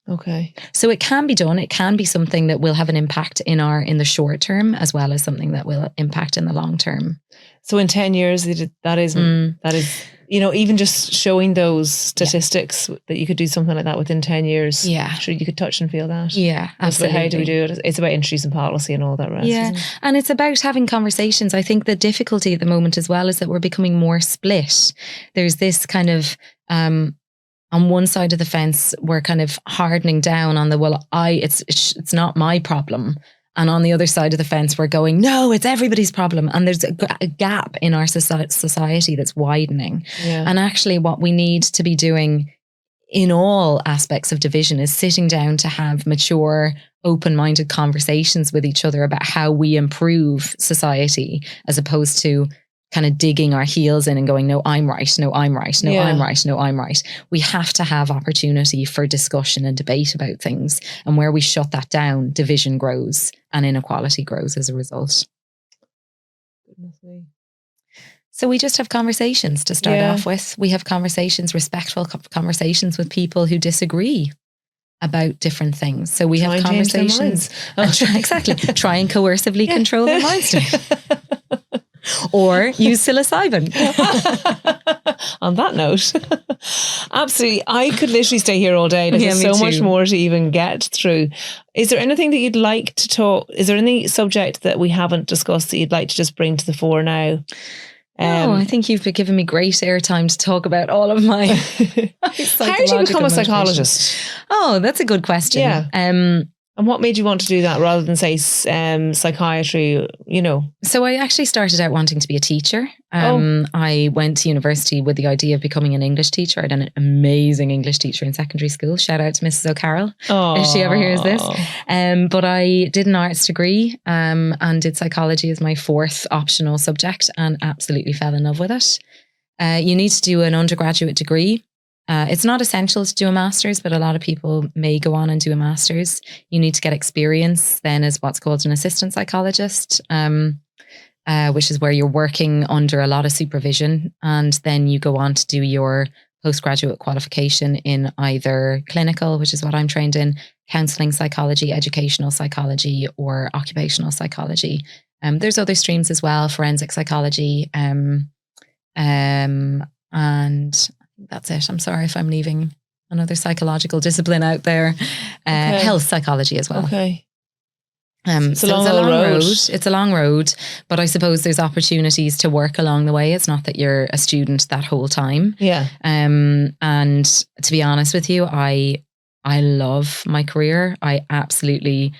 Okay. So it can be done. It can be something that will have an impact in the short term, as well as something that will impact in the long term. So in 10 years, that is, even just showing those statistics that you could do something like that within 10 years. Yeah. Sure, you could touch and feel that. Yeah, absolutely. How do we do it? It's about introducing policy and all that rest. Yeah. And it's about having conversations. I think the difficulty at the moment as well is that we're becoming more split. There's this kind of, on one side of the fence, we're kind of hardening down on it's not my problem. And on the other side of the fence, we're going, no, it's everybody's problem. And there's a gap in our society that's widening. Yeah. And actually what we need to be doing in all aspects of division is sitting down to have mature, open-minded conversations with each other about how we improve society, as opposed to kind of digging our heels in and going, no, I'm right. No, I'm right. No, I'm right. No, I'm right. We have to have opportunity for discussion and debate about things. And where we shut that down, division grows and inequality grows as a result. So we just have conversations to start off with. We have conversations, respectful conversations with people who disagree about different things. So we have conversations. Exactly. Try and coercively control their minds. Or use psilocybin. On that note, absolutely, I could literally stay here all day. Like, Yeah, there's me so much too. more to even get through. Is there anything that you'd like to talk? Is there any subject that we haven't discussed that you'd like to just bring to the fore now? I think you've been giving me great airtime to talk about all of my How did you become a psychologist? Oh, that's a good question. Yeah. And what made you want to do that rather than say psychiatry, you know? So I actually started out wanting to be a teacher. I went to university with the idea of becoming an English teacher. I'd an amazing English teacher in secondary school. Shout out to Mrs. O'Carroll if she ever hears this. But I did an arts degree and did psychology as my fourth optional subject and absolutely fell in love with it. You need to do an undergraduate degree. It's not essential to do a master's, but a lot of people may go on and do a master's. You need to get experience then as what's called an assistant psychologist, which is where you're working under a lot of supervision. And then you go on to do your postgraduate qualification in either clinical, which is what I'm trained in, counselling psychology, educational psychology, or occupational psychology. There's other streams as well, forensic psychology, and that's it. I'm sorry if I'm leaving another psychological discipline out there. Health psychology as well. Okay. It's a long road. It's a long road, but I suppose there's opportunities to work along the way. It's not that you're a student that whole time. Yeah. And to be honest with you, I love my career. I absolutely,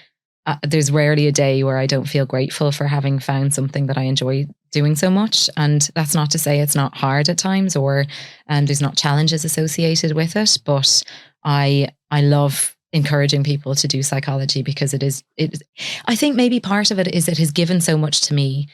there's rarely a day where I don't feel grateful for having found something that I enjoy doing so much. And that's not to say it's not hard at times and there's not challenges associated with it, but I love encouraging people to do psychology because I think maybe part of it is it has given so much to me.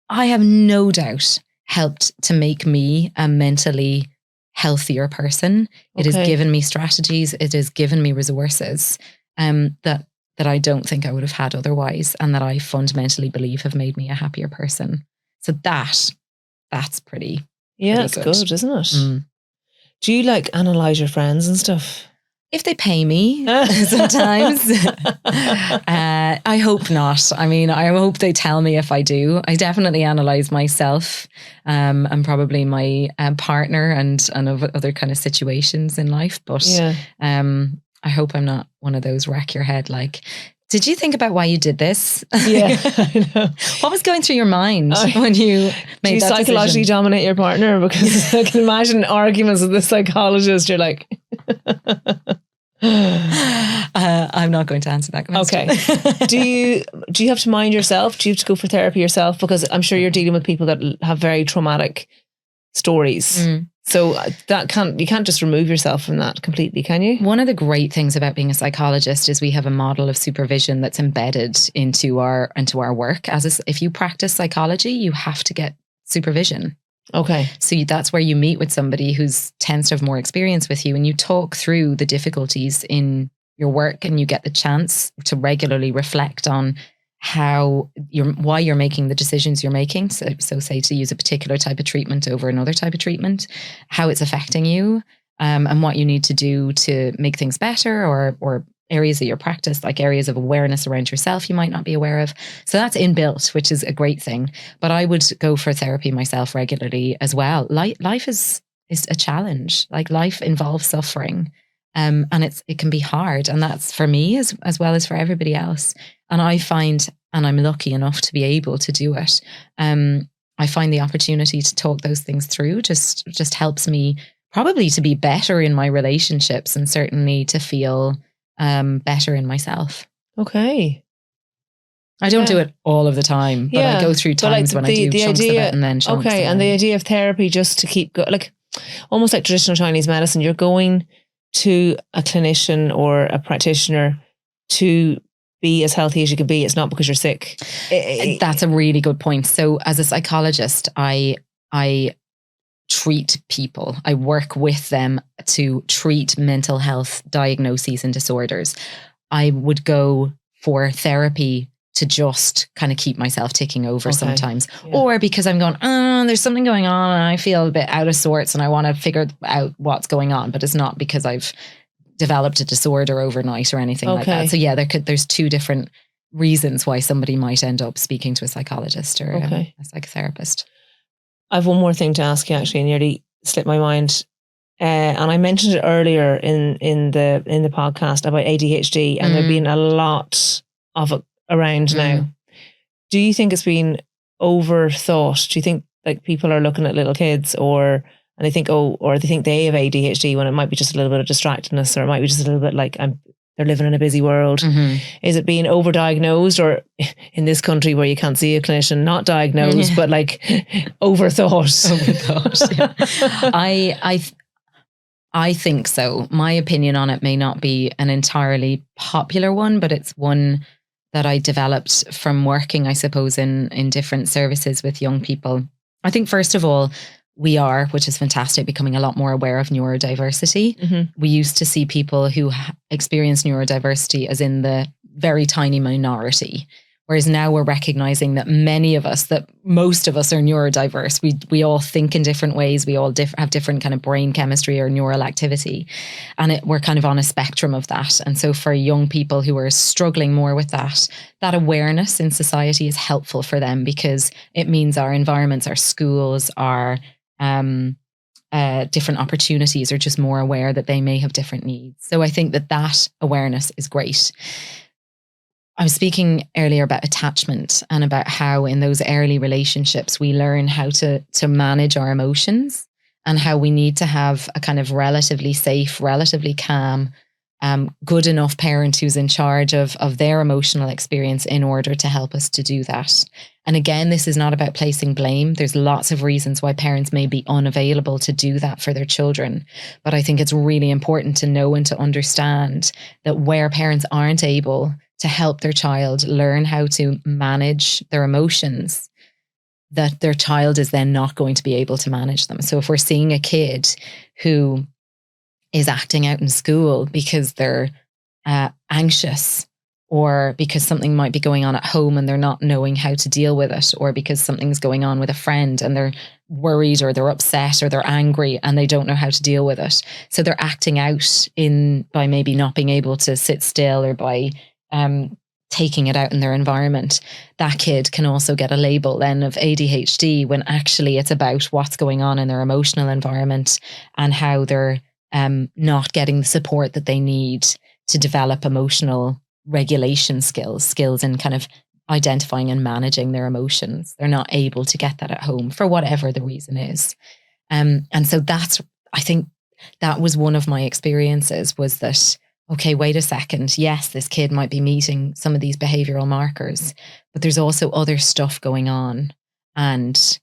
I have no doubt helped to make me a mentally healthier person. It has given me strategies. It has given me resources that I don't think I would have had otherwise, and that I fundamentally believe have made me a happier person. So that's pretty. Yeah, it's good, isn't it? Mm. Do you analyze your friends and stuff? If they pay me sometimes. I hope not. I mean, I hope they tell me if I do. I definitely analyze myself and probably my partner and other kind of situations in life. But I hope I'm not one of those wreck your head did you think about why you did this? Yeah, I know. What was going through your mind when you made that decision? Do you psychologically dominate your partner? Because I can imagine arguments with the psychologist. You're like... I'm not going to answer that question. Okay. Do you have to mind yourself? Do you have to go for therapy yourself? Because I'm sure you're dealing with people that have very traumatic stories. So you can't just remove yourself from that completely, can you? One of the great things about being a psychologist is we have a model of supervision that's embedded into our work. If you practice psychology, you have to get supervision. Okay. So that's where you meet with somebody who tends to have more experience with you, and you talk through the difficulties in your work, and you get the chance to regularly reflect on why you're making the decisions you're making. So say to use a particular type of treatment over another type of treatment, how it's affecting you, and what you need to do to make things better, or areas of your practice, like areas of awareness around yourself you might not be aware of. So that's inbuilt, which is a great thing. But I would go for therapy myself regularly as well. Life is a challenge. Life involves suffering. And it can be hard. And that's for me as well as for everybody else. And I find, and I'm lucky enough to be able to do it, I find the opportunity to talk those things through just helps me probably to be better in my relationships, and certainly to feel better in myself. Okay. I don't do it all of the time, but I go through times when I do chunks of it and then chunks. Okay, and the idea of therapy just to keep going, almost like traditional Chinese medicine, you're going to a clinician or a practitioner to be as healthy as you can be. It's not because you're sick. That's a really good point. So as a psychologist, I treat people. I work with them to treat mental health diagnoses and disorders. I would go for therapy to just kind of keep myself ticking over sometimes. Yeah. Or because I'm going, there's something going on and I feel a bit out of sorts and I want to figure out what's going on, but it's not because I've developed a disorder overnight or anything like that. So yeah, there's two different reasons why somebody might end up speaking to a psychologist or a psychotherapist. I have one more thing to ask you, actually. slipped my mind. And I mentioned it earlier in the podcast about ADHD, and there've been a lot of it around now. Do you think it's been overthought? Do you think like people are looking at little kids and they think, or they think they have ADHD when it might be just a little bit of distractedness, or it might be just a little bit like they're living in a busy world. Is it being overdiagnosed, or in this country where you can't see a clinician, not diagnosed, but like overthought? Yeah. I think so. My opinion on it may not be an entirely popular one, but it's one that I developed from working, I suppose, in different services with young people. I think, first of all, we are, which is fantastic, becoming a lot more aware of neurodiversity. We used to see people who experience neurodiversity as in the very tiny minority. Whereas now we're recognizing that most of us are neurodiverse. We all think in different ways. We all have different kind of brain chemistry or neural activity. And we're kind of on a spectrum of that. And so for young people who are struggling more with that awareness in society is helpful for them, because it means our environments, our schools, our different opportunities are just more aware that they may have different needs. So I think that awareness is great. I was speaking earlier about attachment and about how in those early relationships, we learn how to manage our emotions, and how we need to have a kind of relatively safe, relatively calm, good enough parent who's in charge of their emotional experience in order to help us to do that. And again, this is not about placing blame. There's lots of reasons why parents may be unavailable to do that for their children. But I think it's really important to know and to understand that where parents aren't able to help their child learn how to manage their emotions, that their child is then not going to be able to manage them. So if we're seeing a kid who is acting out in school because they're anxious, or because something might be going on at home and they're not knowing how to deal with it, or because something's going on with a friend and they're worried or they're upset or they're angry and they don't know how to deal with it. So they're acting out by maybe not being able to sit still, or by taking it out in their environment. That kid can also get a label then of ADHD, when actually it's about what's going on in their emotional environment and how they're not getting the support that they need to develop emotional regulation skills in kind of identifying and managing their emotions. They're not able to get that at home for whatever the reason is. And so I think that was one of my experiences, was that, okay, wait a second. Yes, this kid might be meeting some of these behavioral markers, but there's also other stuff going on. And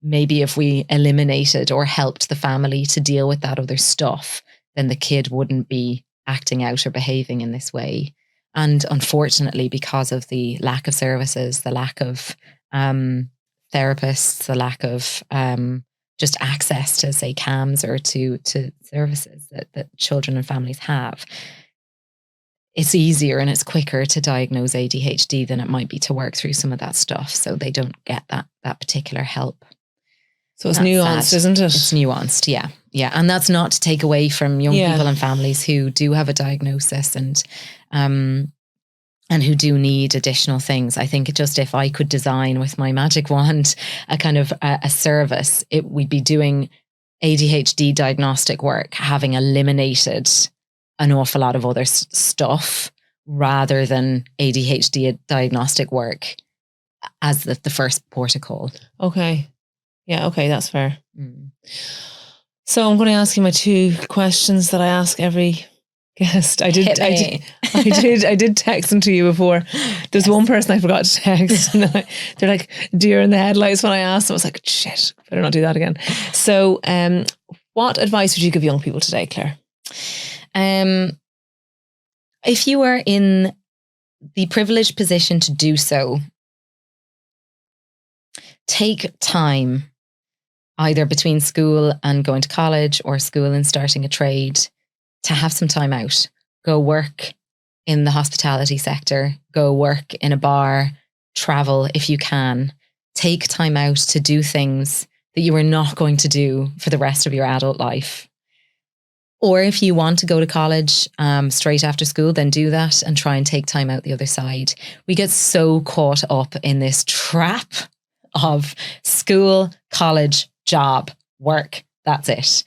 maybe if we eliminated or helped the family to deal with that other stuff, then the kid wouldn't be acting out or behaving in this way. And unfortunately, because of the lack of services, the lack of therapists, the lack of just access to, say, CAMS or to services that children and families have, it's easier and it's quicker to diagnose ADHD than it might be to work through some of that stuff. So they don't get that particular help. So it's nuanced, sad. Isn't it? It's nuanced, yeah. Yeah. And that's not to take away from young people and families who do have a diagnosis and who do need additional things. I think just if I could design with my magic wand a kind of a service, we'd be doing ADHD diagnostic work, having eliminated an awful lot of other stuff, rather than ADHD diagnostic work as the first port of call. Okay. Yeah, okay, that's fair. So I'm going to ask you my 2 questions that I ask every guest. I did text them to you before. There's one person I forgot to text. And they're like deer in the headlights when I asked them. I was like, shit, better not do that again. So what advice would you give young people today, Claire? If you are in the privileged position to do so, take time, either between school and going to college, or school and starting a trade, to have some time out. Go work in the hospitality sector, go work in a bar, travel if you can. Take time out to do things that you are not going to do for the rest of your adult life. Or if you want to go to college straight after school, then do that and try and take time out the other side. We get so caught up in this trap of school, college, job, work, that's it.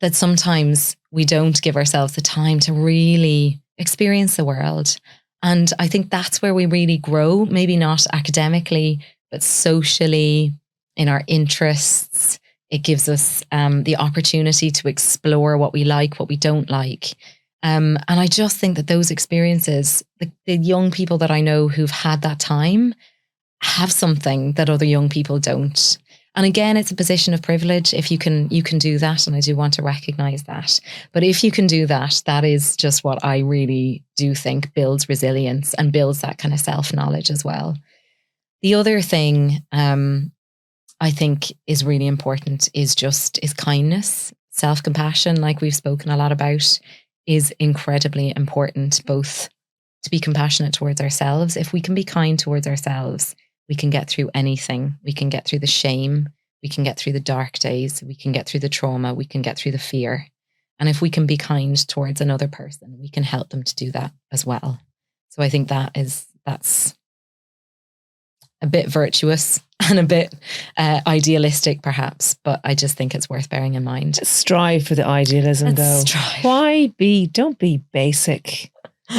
That sometimes we don't give ourselves the time to really experience the world. And I think that's where we really grow, maybe not academically, but socially, in our interests. It gives us the opportunity to explore what we like, what we don't like. And I just think that those experiences, the young people that I know who've had that time, have something that other young people don't. And again, it's a position of privilege if you can do that. And I do want to recognize that. But if you can do that, that is just what I really do think builds resilience and builds that kind of self-knowledge as well. The other thing I think is really important is kindness, self-compassion, like we've spoken a lot about, is incredibly important, both to be compassionate towards ourselves. If we can be kind towards ourselves, we can get through anything. We can get through the shame. We can get through the dark days. We can get through the trauma. We can get through the fear. And if we can be kind towards another person, we can help them to do that as well. So I think that's a bit virtuous and a bit idealistic perhaps, but I just think it's worth bearing in mind. Strive for the idealism though. Strive. Don't be basic.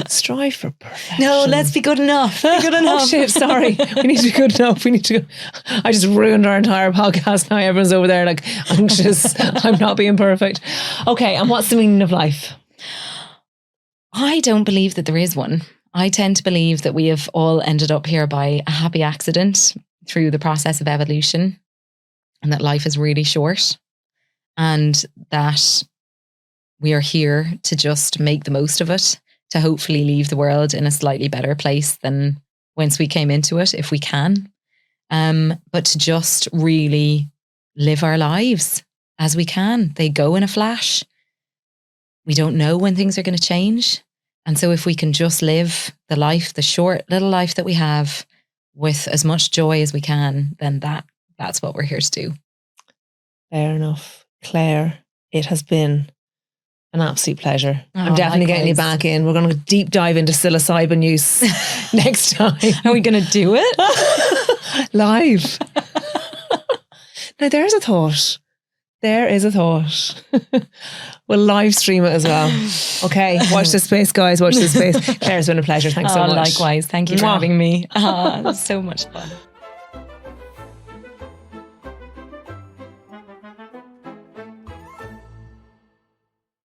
Strive for perfection. No, let's be good enough. Be good enough. Oh shit, sorry. We need to be good enough. I just ruined our entire podcast now. Everyone's over there like anxious. I'm not being perfect. Okay, and what's the meaning of life? I don't believe that there is one. I tend to believe that we have all ended up here by a happy accident through the process of evolution, and that life is really short, and that we are here to just make the most of it, to hopefully leave the world in a slightly better place than whence we came into it, if we can. But to just really live our lives as we can. They go in a flash. We don't know when things are going to change. And so if we can just live the life, the short little life that we have, with as much joy as we can, then that's what we're here to do. Fair enough. Claire, it has been an absolute pleasure. I'm definitely getting you back in. We're going to deep dive into psilocybin use next time. Are we going to do it? Live. Now there's a thought. There is a thought. We'll live stream it as well. Okay, watch this space, guys. Watch this space. Claire, it's been a pleasure. Thanks so much. Likewise. Thank you for having me. It was so much fun.